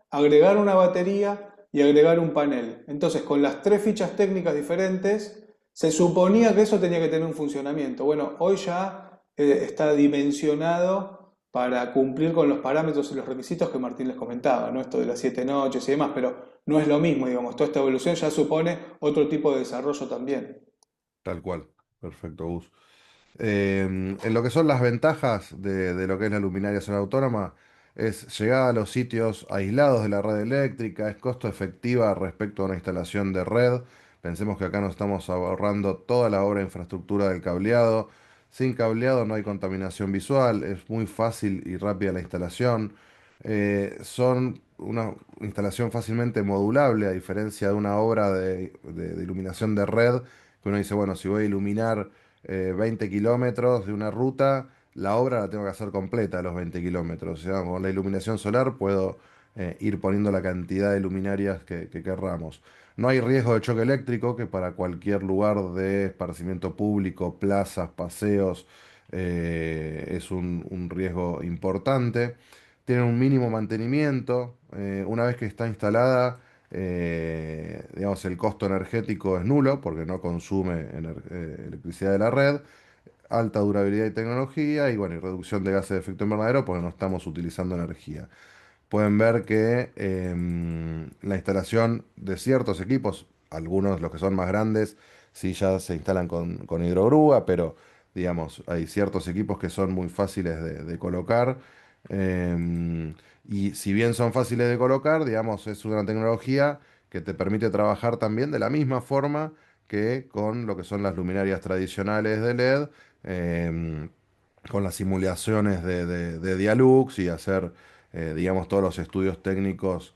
agregar una batería y agregar un panel. Entonces, con las tres fichas técnicas diferentes, se suponía que eso tenía que tener un funcionamiento. Bueno, hoy ya está dimensionado para cumplir con los parámetros y los requisitos que Martín les comentaba, ¿no? Esto de las 7 noches y demás, pero no es lo mismo, digamos, toda esta evolución ya supone otro tipo de desarrollo también. Tal cual. Perfecto, Gus. En lo que son las ventajas de lo que es la luminaria solar autónoma, es llegada a los sitios aislados de la red eléctrica, es costo efectiva respecto a una instalación de red. Pensemos que acá nos estamos ahorrando toda la obra de infraestructura del cableado. Sin cableado no hay contaminación visual, es muy fácil y rápida la instalación. Son una instalación fácilmente modulable, a diferencia de una obra de iluminación de red, que uno dice, bueno, si voy a iluminar 20 kilómetros de una ruta, la obra la tengo que hacer completa los 20 kilómetros. O sea, con la iluminación solar puedo ir poniendo la cantidad de luminarias que querramos. No hay riesgo de choque eléctrico, que para cualquier lugar de esparcimiento público, plazas, paseos, es un riesgo importante. Tienen un mínimo mantenimiento. Una vez que está instalada, digamos, el costo energético es nulo porque no consume electricidad de la red, alta durabilidad y tecnología y bueno, y reducción de gases de efecto invernadero porque no estamos utilizando energía. Pueden ver que la instalación de ciertos equipos, algunos los que son más grandes, sí ya se instalan con hidrogrúa, pero digamos, hay ciertos equipos que son muy fáciles de colocar. Y si bien son fáciles de colocar, digamos, es una tecnología que te permite trabajar también de la misma forma que con lo que son las luminarias tradicionales de LED, em, con las simulaciones de Dialux y hacer, digamos, todos los estudios técnicos,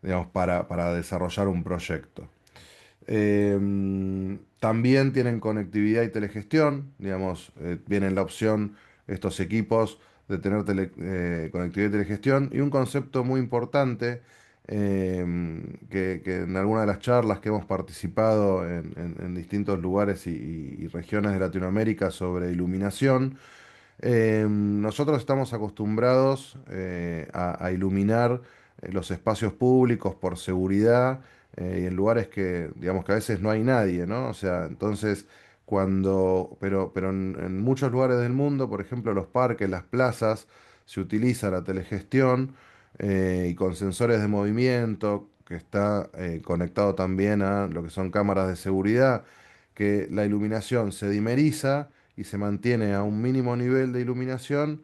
digamos, para desarrollar un proyecto. También tienen conectividad y telegestión, digamos, viene la opción, estos equipos, de tener conectividad y telegestión. Y un concepto muy importante que en alguna de las charlas que hemos participado en distintos lugares y regiones de Latinoamérica sobre iluminación, nosotros estamos acostumbrados a iluminar los espacios públicos por seguridad y en lugares que, digamos, que a veces no hay nadie, ¿no? O sea, entonces, pero en muchos lugares del mundo, por ejemplo, los parques, las plazas, se utiliza la telegestión y con sensores de movimiento, que está conectado también a lo que son cámaras de seguridad, que la iluminación se dimeriza y se mantiene a un mínimo nivel de iluminación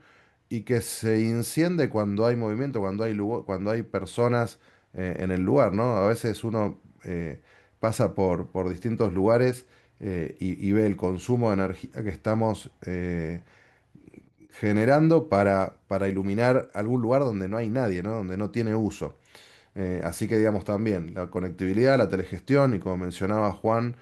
y que se enciende cuando hay movimiento, cuando hay personas en el lugar, ¿no? A veces uno pasa por distintos lugares y ve el consumo de energía que estamos generando para iluminar algún lugar donde no hay nadie, ¿no? Donde no tiene uso. Así que digamos también, la conectividad, la telegestión y como mencionaba Juan,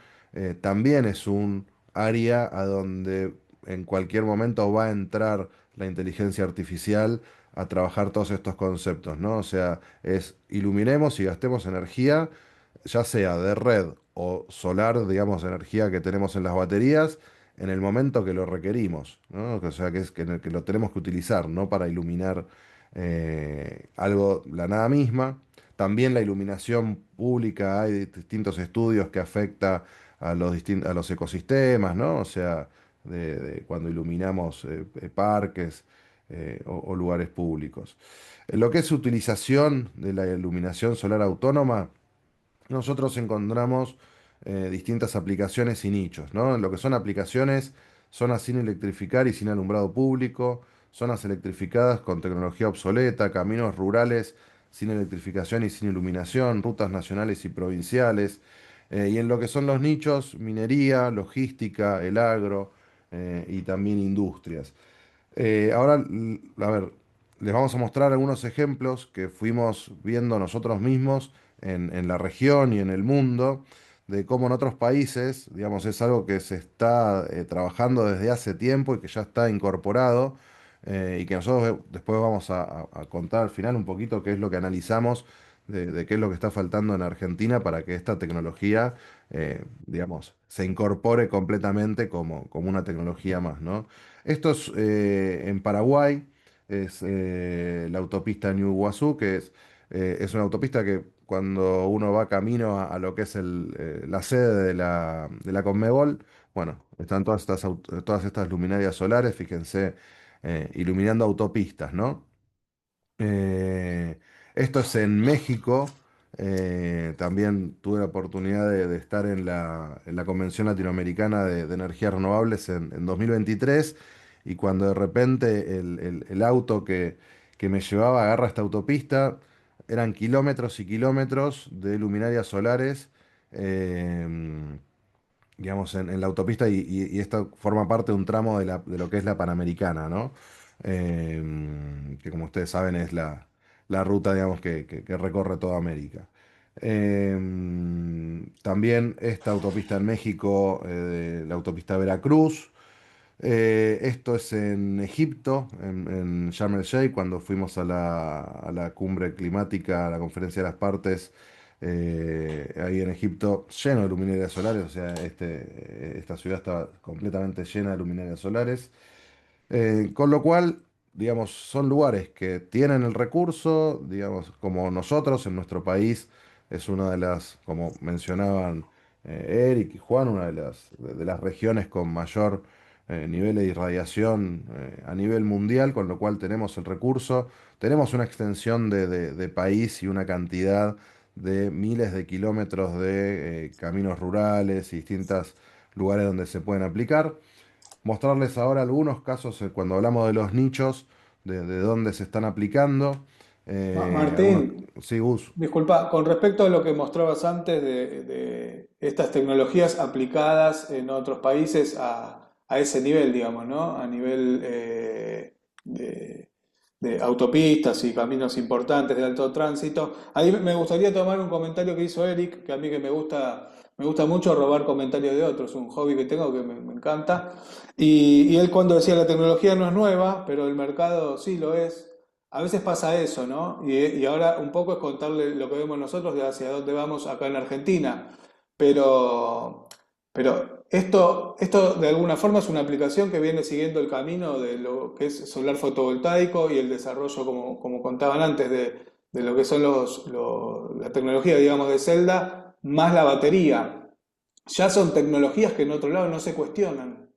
también es un área a donde en cualquier momento va a entrar la inteligencia artificial a trabajar todos estos conceptos, ¿no? O sea, es iluminemos y gastemos energía, ya sea de red o solar, digamos, energía que tenemos en las baterías, en el momento que lo requerimos, ¿no? O sea, que es que, en el que lo tenemos que utilizar, no para iluminar algo, la nada misma. También la iluminación pública, hay distintos estudios que afecta a los ecosistemas, ¿no? O sea, de cuando iluminamos parques o lugares públicos. En lo que es utilización de la iluminación solar autónoma, nosotros encontramos distintas aplicaciones y nichos, ¿no? En lo que son aplicaciones, zonas sin electrificar y sin alumbrado público, zonas electrificadas con tecnología obsoleta, caminos rurales sin electrificación y sin iluminación, rutas nacionales y provinciales. Y en lo que son los nichos, minería, logística, el agro y también industrias. Ahora, a ver, les vamos a mostrar algunos ejemplos que fuimos viendo nosotros mismos en la región y en el mundo, de cómo en otros países, digamos, es algo que se está trabajando desde hace tiempo y que ya está incorporado, y que nosotros después vamos a contar al final un poquito qué es lo que analizamos de qué es lo que está faltando en Argentina para que esta tecnología, digamos, se incorpore completamente como una tecnología más, ¿no? Esto es en Paraguay, es la autopista New Iguazú, que es una autopista que cuando uno va camino a lo que es la sede de la Conmebol, bueno, están todas estas luminarias solares, fíjense, iluminando autopistas, ¿no? Eh, Esto es en México. También tuve la oportunidad de estar en la Convención Latinoamericana de Energías Renovables en 2023 y cuando de repente el auto que me llevaba agarra esta autopista, eran kilómetros y kilómetros de luminarias solares. em, digamos, en la autopista y esto forma parte de un tramo de lo que es la Panamericana, ¿no? Que como ustedes saben es la ruta, digamos, que recorre toda América. También esta autopista en México, la autopista Veracruz. Esto es en Egipto, en Sharm el Sheikh, cuando fuimos a la cumbre climática, a la conferencia de las partes, ahí en Egipto, lleno de luminarias solares, o sea, esta ciudad estaba completamente llena de luminarias solares. Con lo cual, digamos, son lugares que tienen el recurso, digamos, como nosotros en nuestro país, es una de las, como mencionaban Eric y Juan, una de las regiones con mayor nivel de irradiación a nivel mundial, con lo cual tenemos el recurso, tenemos una extensión de país y una cantidad de miles de kilómetros de caminos rurales y distintos lugares donde se pueden aplicar. Mostrarles ahora algunos casos cuando hablamos de los nichos, de dónde se están aplicando. Martín, Sí, Gus. disculpa, con respecto a lo que mostrabas antes de estas tecnologías aplicadas en otros países a ese nivel, digamos, ¿no? A nivel de autopistas y caminos importantes de alto tránsito. Ahí me gustaría tomar un comentario que hizo Eric, que a mí que me gusta mucho robar comentarios de otros, un hobby que tengo que me encanta. Y él cuando decía la tecnología no es nueva, pero el mercado sí lo es. A veces pasa eso, ¿no? Y ahora un poco es contarle lo que vemos nosotros de hacia dónde vamos acá en Argentina. Pero, pero esto de alguna forma es una aplicación que viene siguiendo el camino de lo que es solar fotovoltaico y el desarrollo, como contaban antes, de lo que son la tecnología, digamos, de celda, más la batería. Ya son tecnologías que en otro lado no se cuestionan.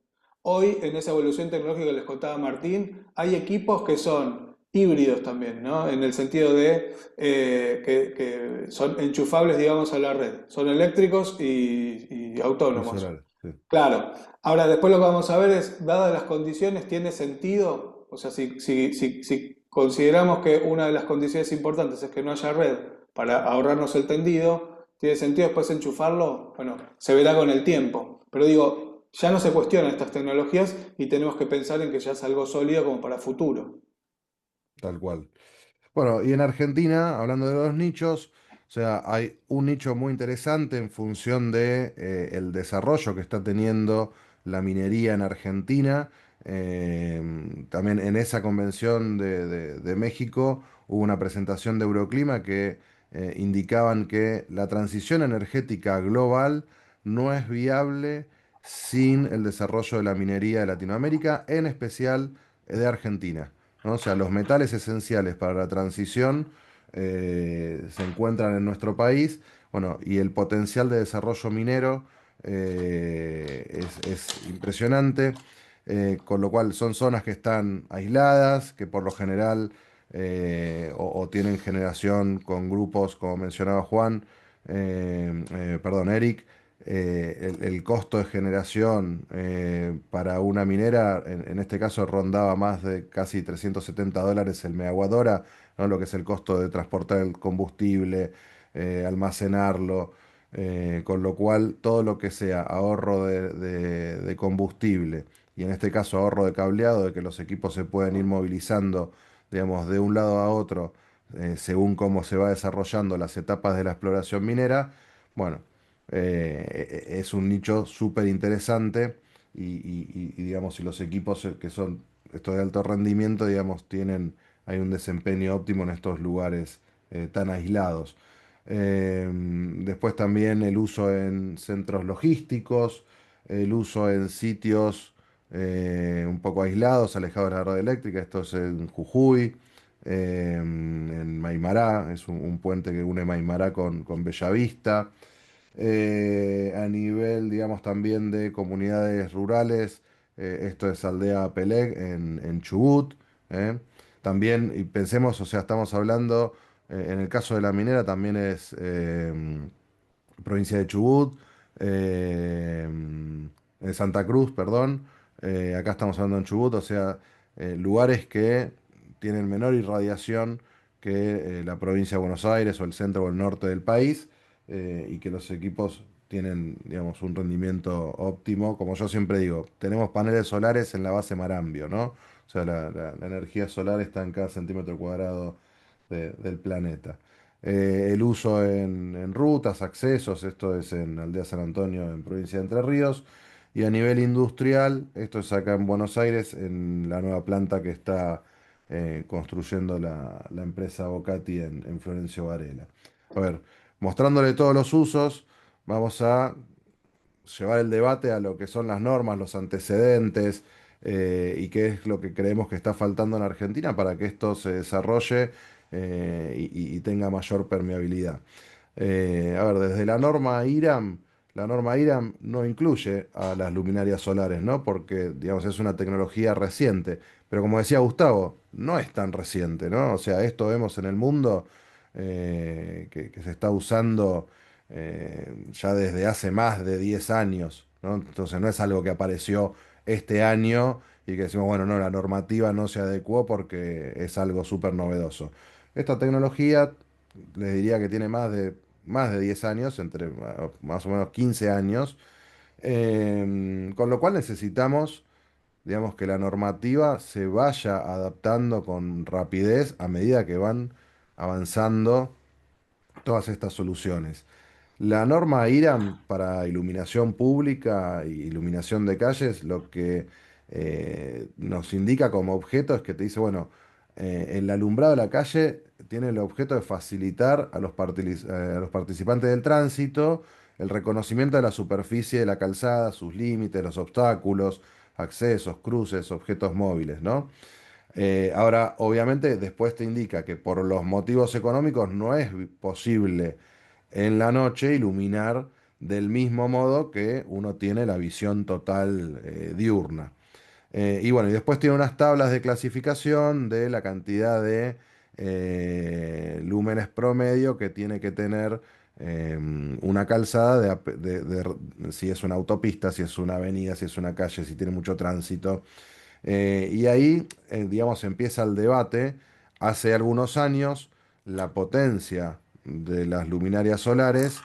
Hoy, en esa evolución tecnológica que les contaba Martín, hay equipos que son híbridos también, ¿no? En el sentido de que son enchufables, digamos, a la red. Son eléctricos y Y autónomos. solar, sí. Claro. Ahora, después lo que vamos a ver es, dadas las condiciones, ¿tiene sentido O sea, si consideramos que una de las condiciones importantes es que no haya red para ahorrarnos el tendido, ¿tiene sentido después enchufarlo? Bueno, se verá con el tiempo. Pero digo, ya no se cuestionan estas tecnologías y tenemos que pensar en que ya es algo sólido como para futuro. Tal cual. Bueno, y en Argentina, hablando de los nichos, o sea, hay un nicho muy interesante en función de el desarrollo que está teniendo la minería en Argentina. También en esa convención de México hubo una presentación de Euroclima que indicaban que la transición energética global no es viable sin el desarrollo de la minería de Latinoamérica, en especial de Argentina, ¿no? O sea, los metales esenciales para la transición se encuentran en nuestro país, bueno, y el potencial de desarrollo minero es impresionante, con lo cual son zonas que están aisladas, que por lo general o tienen generación con grupos, como mencionaba Juan, perdón, Eric, el costo de generación para una minera, en este caso rondaba más de casi $370 el megawatt hora, ¿no? Lo que es el costo de transportar el combustible, almacenarlo, con lo cual todo lo que sea ahorro de combustible y en este caso ahorro de cableado, de que los equipos se pueden ir movilizando, digamos, de un lado a otro, según cómo se va desarrollando las etapas de la exploración minera, bueno, es un nicho súper interesante digamos, si los equipos que son estos de alto rendimiento, digamos, hay un desempeño óptimo en estos lugares tan aislados. Después también el uso en centros logísticos, el uso en sitios un poco aislados, alejados de la red eléctrica, esto es en Jujuy, en Maimará, es un puente que une Maimará con Bellavista. A nivel, digamos, también de comunidades rurales, esto es Aldea Peleg en Chubut. ¿Eh? También, y pensemos, o sea, estamos hablando, en el caso de la minera, también es provincia de Chubut, eh, Santa Cruz, perdón. Acá estamos hablando en Chubut, o sea, lugares que tienen menor irradiación que la provincia de Buenos Aires o el centro o el norte del país, y que los equipos tienen, digamos, un rendimiento óptimo. Como yo siempre digo, tenemos paneles solares en la base Marambio, ¿no? O sea, la energía solar está en cada centímetro cuadrado del planeta. El uso en rutas, accesos, esto es en Aldea San Antonio, en provincia de Entre Ríos. Y a nivel industrial, esto es acá en Buenos Aires, en la nueva planta que está construyendo la empresa Bocati en Florencio Varela. A ver, mostrándole todos los usos, vamos a llevar el debate a lo que son las normas, los antecedentes, y qué es lo que creemos que está faltando en Argentina para que esto se desarrolle y tenga mayor permeabilidad. A ver, desde la norma IRAM no incluye a las luminarias solares, ¿no? Porque, digamos, es una tecnología reciente. Pero como decía Gustavo, no es tan reciente, ¿no? O sea, esto vemos en el mundo que se está usando ya desde hace más de 10 años, ¿no? Entonces no es algo que apareció este año y que decimos, bueno, no, la normativa no se adecuó porque es algo súper novedoso. Esta tecnología les diría que tiene más de 10 años, entre más o menos 15 años, con lo cual necesitamos, digamos, que la normativa se vaya adaptando con rapidez a medida que van avanzando todas estas soluciones. La norma IRAM para iluminación pública y iluminación de calles, lo que nos indica como objeto es que te dice, bueno, el alumbrado de la calle tiene el objeto de facilitar a los participantes del tránsito el reconocimiento de la superficie de la calzada, sus límites, los obstáculos, accesos, cruces, objetos móviles, ¿no? Ahora, obviamente, después te indica que por los motivos económicos no es posible en la noche iluminar del mismo modo que uno tiene la visión total diurna. Y bueno, y después tiene unas tablas de clasificación de la cantidad de lúmenes promedio que tiene que tener una calzada, si es una autopista, si es una avenida, si es una calle, si tiene mucho tránsito. Y ahí, digamos, empieza el debate. Hace algunos años, la potencia de las luminarias solares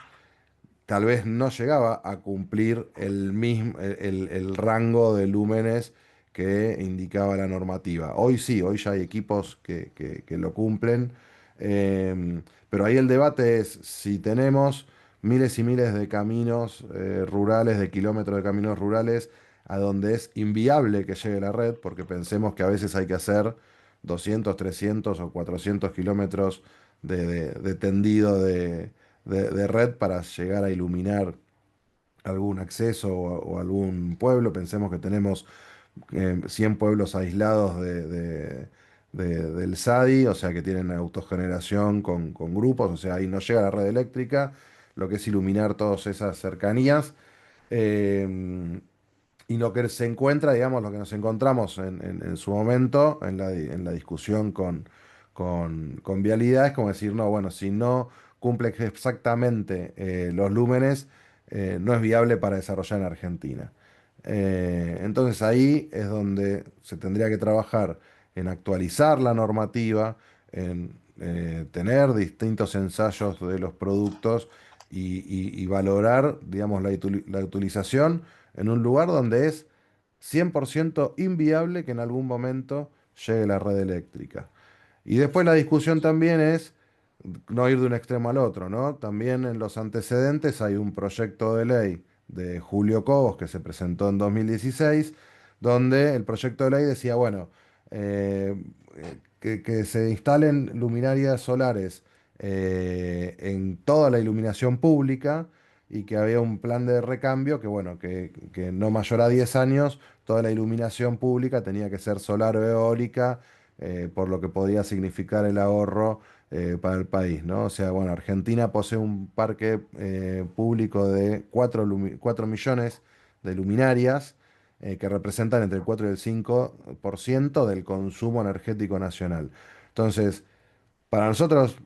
tal vez no llegaba a cumplir el mismo, el rango de lúmenes que indicaba la normativa. Hoy sí, hoy ya hay equipos que lo cumplen, pero ahí el debate es si tenemos miles y miles de caminos rurales, de kilómetros de caminos rurales, a donde es inviable que llegue la red, porque pensemos que a veces hay que hacer 200, 300 o 400 kilómetros de tendido de red para llegar a iluminar algún acceso o algún pueblo. Pensemos que tenemos 100 pueblos aislados del SADI, o sea que tienen autogeneración con grupos, o sea, ahí no llega la red eléctrica, lo que es iluminar todas esas cercanías. Eh, y lo que se encuentra, digamos, lo que nos encontramos en su momento, en la discusión con Vialidad, es como decir, no, bueno, si no cumple exactamente los lúmenes, no es viable para desarrollar en Argentina. Entonces ahí es donde se tendría que trabajar en actualizar la normativa, en tener distintos ensayos de los productos y valorar, digamos, la utilización en un lugar donde es 100% inviable que en algún momento llegue la red eléctrica. Y después la discusión también es no ir de un extremo al otro, ¿no? También en los antecedentes hay un proyecto de ley de Julio Cobos que se presentó en 2016, donde el proyecto de ley decía, bueno, que se instalen luminarias solares en toda la iluminación pública y que había un plan de recambio que, bueno, que no mayor a 10 años, toda la iluminación pública tenía que ser solar o eólica, por lo que podía significar el ahorro para el país, ¿no? O sea, bueno, Argentina posee un parque público de 4 millones de luminarias que representan entre el 4 y el 5% del consumo energético nacional. Entonces, para nosotros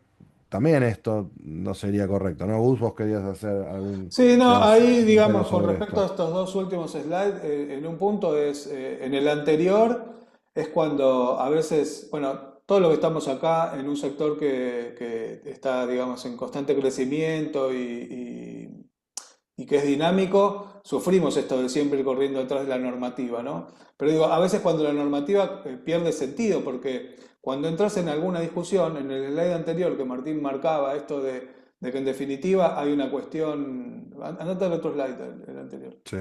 también esto no sería correcto, ¿no? Gus, vos querías hacer algún Sí, no, ahí comentario digamos, con sobre respecto a esto. estos dos últimos slides, en un punto es, en el anterior es cuando a veces, bueno, todo lo que estamos acá en un sector que está, digamos, en constante crecimiento y que es dinámico, sufrimos esto de siempre ir corriendo detrás de la normativa, ¿no? Pero digo, a veces cuando la normativa pierde sentido, porque cuando entras en alguna discusión, en el slide anterior que Martín marcaba, esto de que en definitiva hay una cuestión. Andate al otro slide, el anterior. Sí,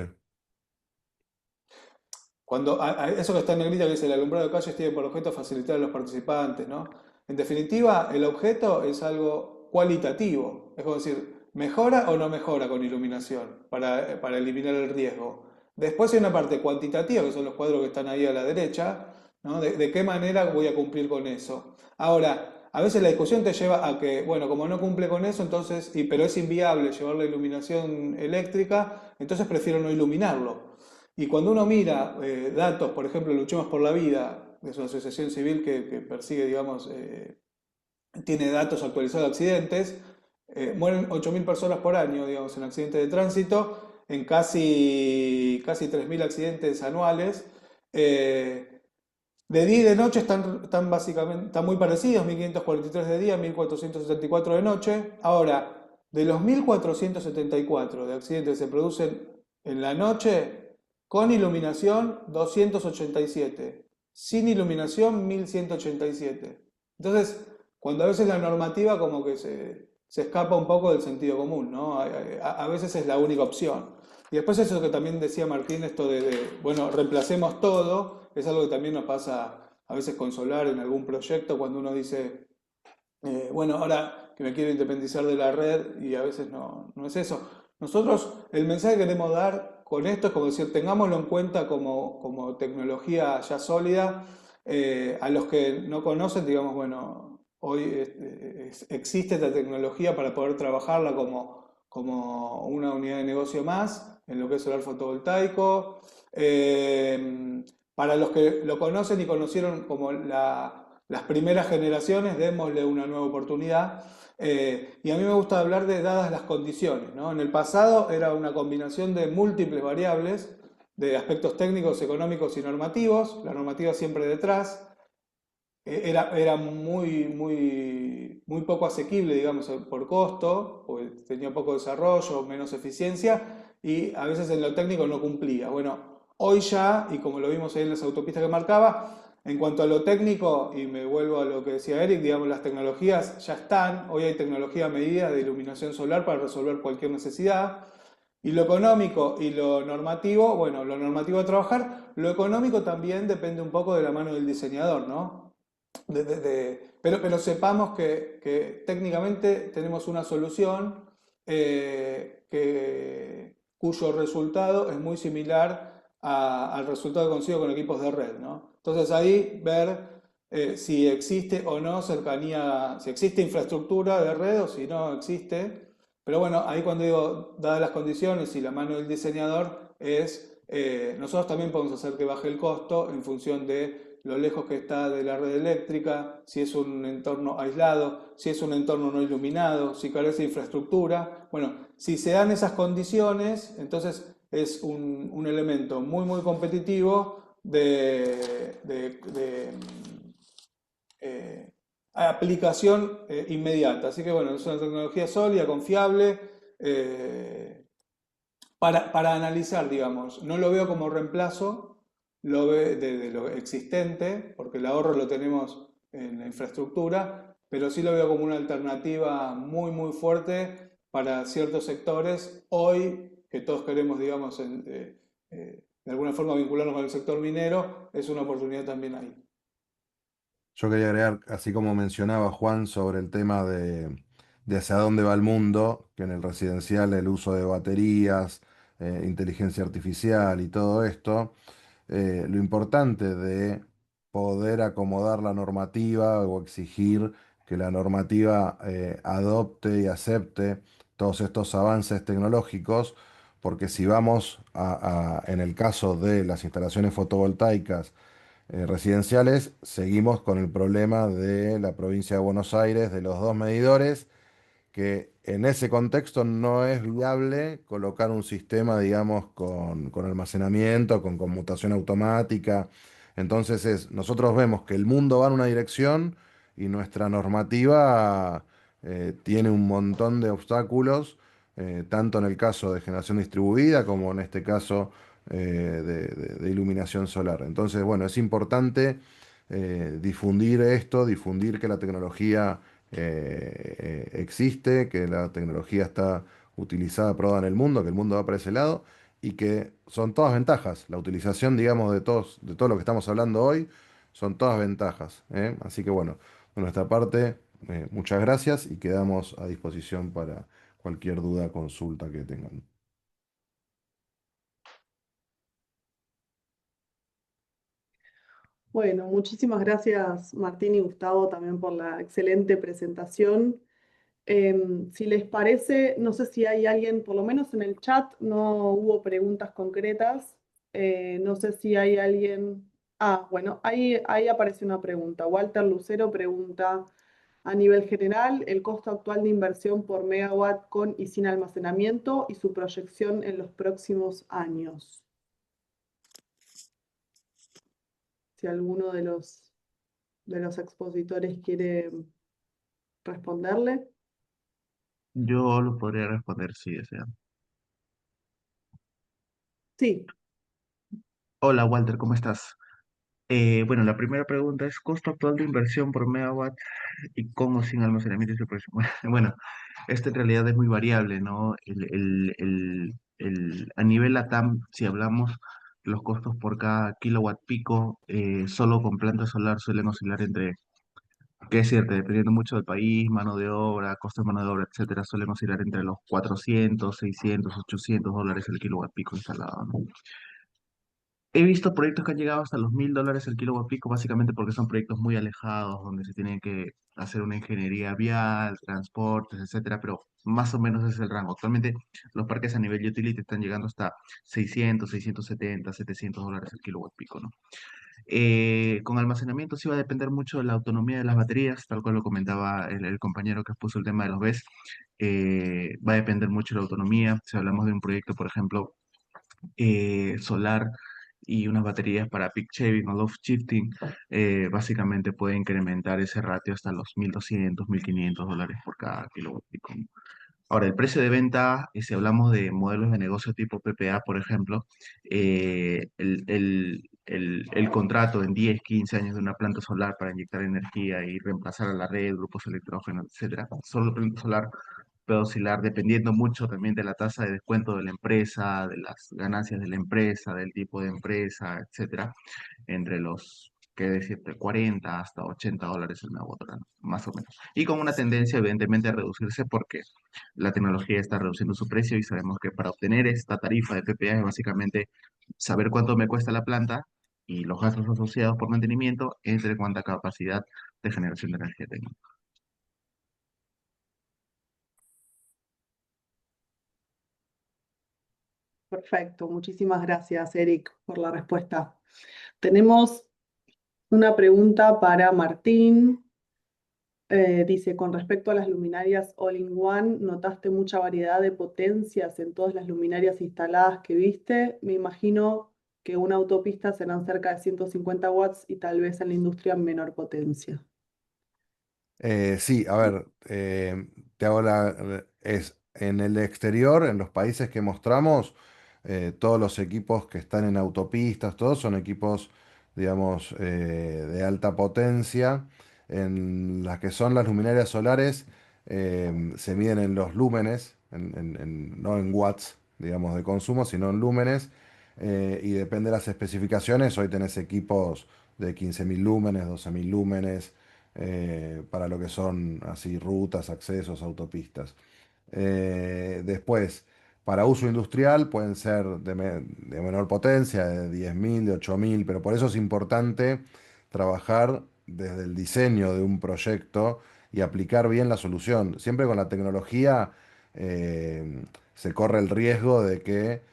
Cuando eso que está en negrita que dice el alumbrado de calles tiene por objeto facilitar a los participantes, ¿no? En definitiva, el objeto es algo cualitativo, es como decir, ¿mejora o no mejora con iluminación para eliminar el riesgo? Después hay una parte cuantitativa, que son los cuadros que están ahí a la derecha, ¿no? De qué manera voy a cumplir con eso. Ahora, a veces la discusión te lleva a que, bueno, como no cumple con eso, entonces, pero es inviable llevar la iluminación eléctrica, entonces prefiero no iluminarlo. Y cuando uno mira datos, por ejemplo, Luchemos por la Vida, que es una asociación civil que persigue, digamos, tiene datos actualizados de accidentes, mueren 8.000 personas por año, digamos, en accidentes de tránsito, en casi 3.000 accidentes anuales. De día y de noche están básicamente, están muy parecidos, 1.543 de día, 1.474 de noche. Ahora, de los 1.474 de accidentes que se producen en la noche, con iluminación 287, sin iluminación 1.187. Entonces, cuando a veces la normativa como que se escapa un poco del sentido común, ¿no? A veces es la única opción. Y después eso que también decía Martín, esto bueno, reemplacemos todo, es algo que también nos pasa a veces con Solar en algún proyecto, cuando uno dice, bueno, ahora que me quiero independizar de la red, y a veces no es eso. Nosotros el mensaje que queremos dar con esto es como decir, tengámoslo en cuenta como tecnología ya sólida. A los que no conocen, digamos, bueno, hoy existe esta tecnología para poder trabajarla como una unidad de negocio más en lo que es solar fotovoltaico. Para los que lo conocen y conocieron como las primeras generaciones, démosle una nueva oportunidad. Y a mí me gusta hablar de dadas las condiciones, ¿no? En el pasado era una combinación de múltiples variables, de aspectos técnicos, económicos y normativos, la normativa siempre detrás. Era muy poco asequible, digamos, por costo, porque tenía poco desarrollo, menos eficiencia, y a veces en lo técnico no cumplía. Bueno, hoy ya, y como lo vimos ahí en las autopistas que marcaba, en cuanto a lo técnico, y me vuelvo a lo que decía Eric, digamos, las tecnologías ya están, hoy hay tecnología a medida de iluminación solar para resolver cualquier necesidad. Y lo económico y lo normativo, bueno, lo normativo a trabajar, lo económico también depende un poco de la mano del diseñador, ¿no? Pero sepamos que técnicamente tenemos una solución cuyo resultado es muy similar al resultado que consigo con equipos de red, ¿no? Entonces ahí ver si existe o no cercanía, si existe infraestructura de red o si no existe. Pero bueno, ahí cuando digo, dadas las condiciones y la mano del diseñador, nosotros también podemos hacer que baje el costo en función de lo lejos que está de la red eléctrica, si es un entorno aislado, si es un entorno no iluminado, si carece de infraestructura. Bueno, si se dan esas condiciones, entonces es un elemento muy competitivo eh, aplicación inmediata. Así que bueno, es una tecnología sólida, confiable, para analizar, digamos. No lo veo como reemplazo de lo existente, porque el ahorro lo tenemos en la infraestructura, pero sí lo veo como una alternativa muy fuerte para ciertos sectores. Hoy, que todos queremos, digamos, de alguna forma vincularnos con el sector minero, es una oportunidad también ahí. Yo quería agregar, así como mencionaba Juan, sobre el tema de hacia dónde va el mundo, que en el residencial el uso de baterías, inteligencia artificial y todo esto, lo importante de poder acomodar la normativa o exigir que la normativa adopte y acepte todos estos avances tecnológicos, porque si vamos en el caso de las instalaciones fotovoltaicas, residenciales, seguimos con el problema de la provincia de Buenos Aires, de los dos medidores, que en ese contexto no es viable colocar un sistema, digamos, con almacenamiento, con conmutación automática. Entonces nosotros vemos que el mundo va en una dirección y nuestra normativa tiene un montón de obstáculos, tanto en el caso de generación distribuida como en este caso de iluminación solar. Entonces, bueno, es importante difundir esto, difundir que la tecnología existe, que la tecnología está utilizada, probada en el mundo, que el mundo va para ese lado y que son todas ventajas. La utilización, digamos, de todo lo que estamos hablando hoy, son todas ventajas, ¿eh? Así que bueno, de nuestra parte, muchas gracias y quedamos a disposición para cualquier duda, consulta que tengan. Bueno, muchísimas gracias Martín y Gustavo también por la excelente presentación. Si les parece, no sé si hay alguien, por lo menos en el chat no hubo preguntas concretas. No sé si hay alguien. Ah, bueno, ahí aparece una pregunta. Walter Lucero pregunta, a nivel general, el costo actual de inversión por megawatt con y sin almacenamiento y su proyección en los próximos años. Si alguno de los expositores quiere responderle. Yo lo podría responder si desean. Sí. Hola Walter, ¿cómo estás? Bueno, la primera pregunta es costo actual de inversión por megawatt y con o sin almacenamiento y su precio. Bueno, esto en realidad es muy variable, ¿no? A nivel LATAM, si hablamos, los costos por cada kilowatt pico, solo con planta solar suelen oscilar entre, que es cierto, dependiendo mucho del país, mano de obra, costo de mano de obra, etcétera, suelen oscilar entre los 400, 600, $800 el kilowatt pico instalado, ¿no? He visto proyectos que han llegado hasta los $1000 el kilowatt pico, básicamente porque son proyectos muy alejados, donde se tiene que hacer una ingeniería vial, transportes, etcétera, pero más o menos ese es el rango. Actualmente los parques a nivel utility están llegando hasta 600, 670, $700 el kilowatt pico, ¿no? Con almacenamiento sí va a depender mucho de la autonomía de las baterías, tal cual lo comentaba el compañero que expuso el tema de los BESS. Va a depender mucho de la autonomía. Si hablamos de un proyecto, por ejemplo, solar y unas baterías para peak shaving o loft shifting, básicamente puede incrementar ese ratio hasta los $1.200, $1.500 por cada kilowatt. Ahora, el precio de venta, si hablamos de modelos de negocio tipo PPA, por ejemplo, el contrato en 10, 15 años de una planta solar para inyectar energía y reemplazar a la red, grupos electrógenos, etcétera, solo planta solar puede oscilar dependiendo mucho también de la tasa de descuento de la empresa, de las ganancias de la empresa, del tipo de empresa, etcétera, entre los, qué decirte, 40 hasta $80 el megawatt hora, ¿no? Más o menos. Y con una tendencia, evidentemente, a reducirse porque la tecnología está reduciendo su precio y sabemos que para obtener esta tarifa de PPA es básicamente saber cuánto me cuesta la planta y los gastos asociados por mantenimiento entre cuánta capacidad de generación de energía tengo. Perfecto, muchísimas gracias, Eric, por la respuesta. Tenemos una pregunta para Martín. Dice, con respecto a las luminarias All-in-One, ¿notaste mucha variedad de potencias en todas las luminarias instaladas que viste? Me imagino que una autopista serán cerca de 150 watts y tal vez en la industria menor potencia. Sí, a ver, te hago en el exterior, en los países que mostramos, todos los equipos que están en autopistas, todos son equipos, digamos, de alta potencia. En las que son las luminarias solares, se miden en los lúmenes, no en watts, digamos, de consumo, sino en lúmenes. Y depende de las especificaciones. Hoy tenés equipos de 15.000 lúmenes, 12.000 lúmenes para lo que son así rutas, accesos, autopistas. Después, para uso industrial pueden ser de menor potencia, de 10.000, de 8.000, pero por eso es importante trabajar desde el diseño de un proyecto y aplicar bien la solución. Siempre con la tecnología se corre el riesgo de que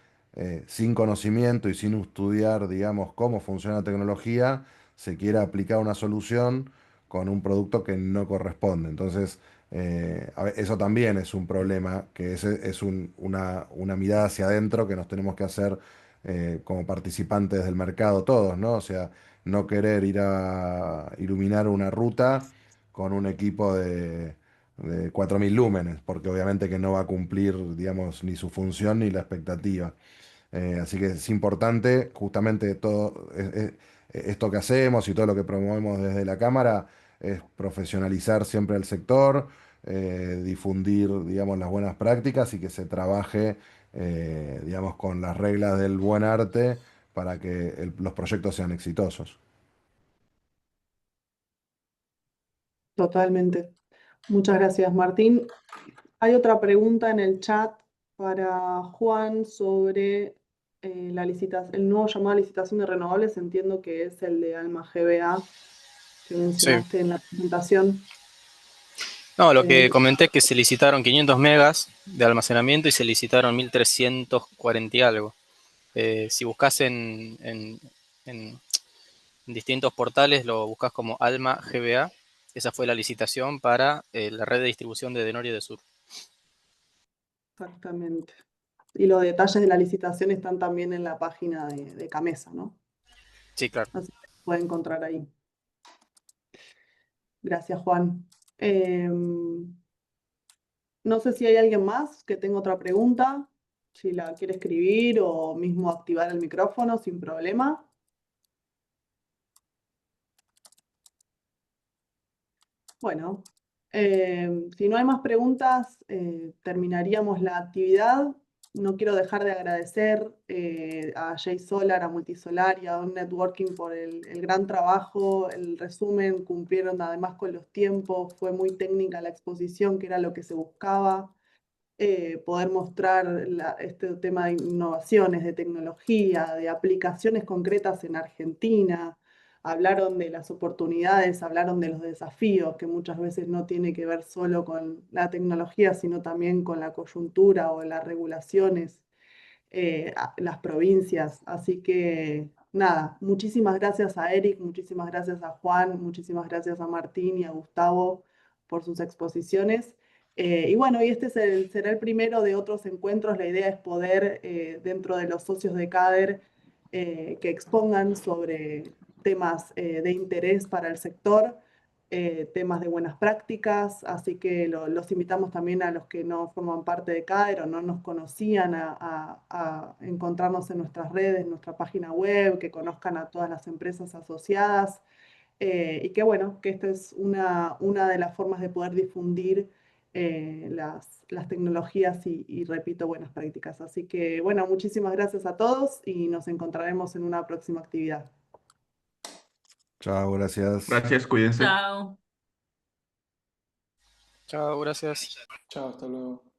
sin conocimiento y sin estudiar, digamos, cómo funciona la tecnología, se quiera aplicar una solución con un producto que no corresponde. Entonces, eso también es un problema, que es una mirada hacia adentro que nos tenemos que hacer como participantes del mercado todos, ¿no? O sea, no querer ir a iluminar una ruta con un equipo de 4.000 lúmenes, porque obviamente que no va a cumplir, digamos, ni su función ni la expectativa. Así que es importante justamente todo esto que hacemos y todo lo que promovemos desde la Cámara es profesionalizar siempre el sector, difundir, digamos, las buenas prácticas y que se trabaje, digamos, con las reglas del buen arte para que los proyectos sean exitosos. Totalmente. Muchas gracias, Martín. Hay otra pregunta en el chat para Juan sobre el nuevo llamado a licitación de renovables. Entiendo que es el de Alma GBA que Sí. mencionaste en la presentación. No, lo que comenté es que se licitaron 500 megas de almacenamiento y se licitaron 1.340 y algo. Si buscas en distintos portales, lo buscas como Alma GBA. Esa fue la licitación para la red de distribución de Denorio de Sur. Exactamente. Y los detalles de la licitación están también en la página de Camesa, ¿no? Sí, claro. Así que se puede encontrar ahí. Gracias, Juan. No sé si hay alguien más que tenga otra pregunta, si la quiere escribir o mismo activar el micrófono sin problema. Bueno, si no hay más preguntas, terminaríamos la actividad. No quiero dejar de agradecer a Jay Solar, a Multisolar y a Don Networking por el gran trabajo, el resumen, cumplieron además con los tiempos, fue muy técnica la exposición, que era lo que se buscaba. Poder mostrar este tema de innovaciones, de tecnología, de aplicaciones concretas en Argentina. Hablaron de las oportunidades, hablaron de los desafíos, que muchas veces no tiene que ver solo con la tecnología, sino también con la coyuntura o las regulaciones, las provincias. Así que nada, muchísimas gracias a Eric, muchísimas gracias a Juan, muchísimas gracias a Martín y a Gustavo por sus exposiciones. Y bueno, y este será el primero de otros encuentros. La idea es poder, dentro de los socios de CADER, que expongan sobre temas de interés para el sector, temas de buenas prácticas, así que los invitamos también a los que no forman parte de CADER o no nos conocían a encontrarnos en nuestras redes, en nuestra página web, que conozcan a todas las empresas asociadas. Y que bueno, que esta es una de las formas de poder difundir las tecnologías y repito, buenas prácticas. Así que bueno, muchísimas gracias a todos y nos encontraremos en una próxima actividad. Chao, gracias. Gracias, cuídense. Chao. Chao, gracias. Chao, hasta luego.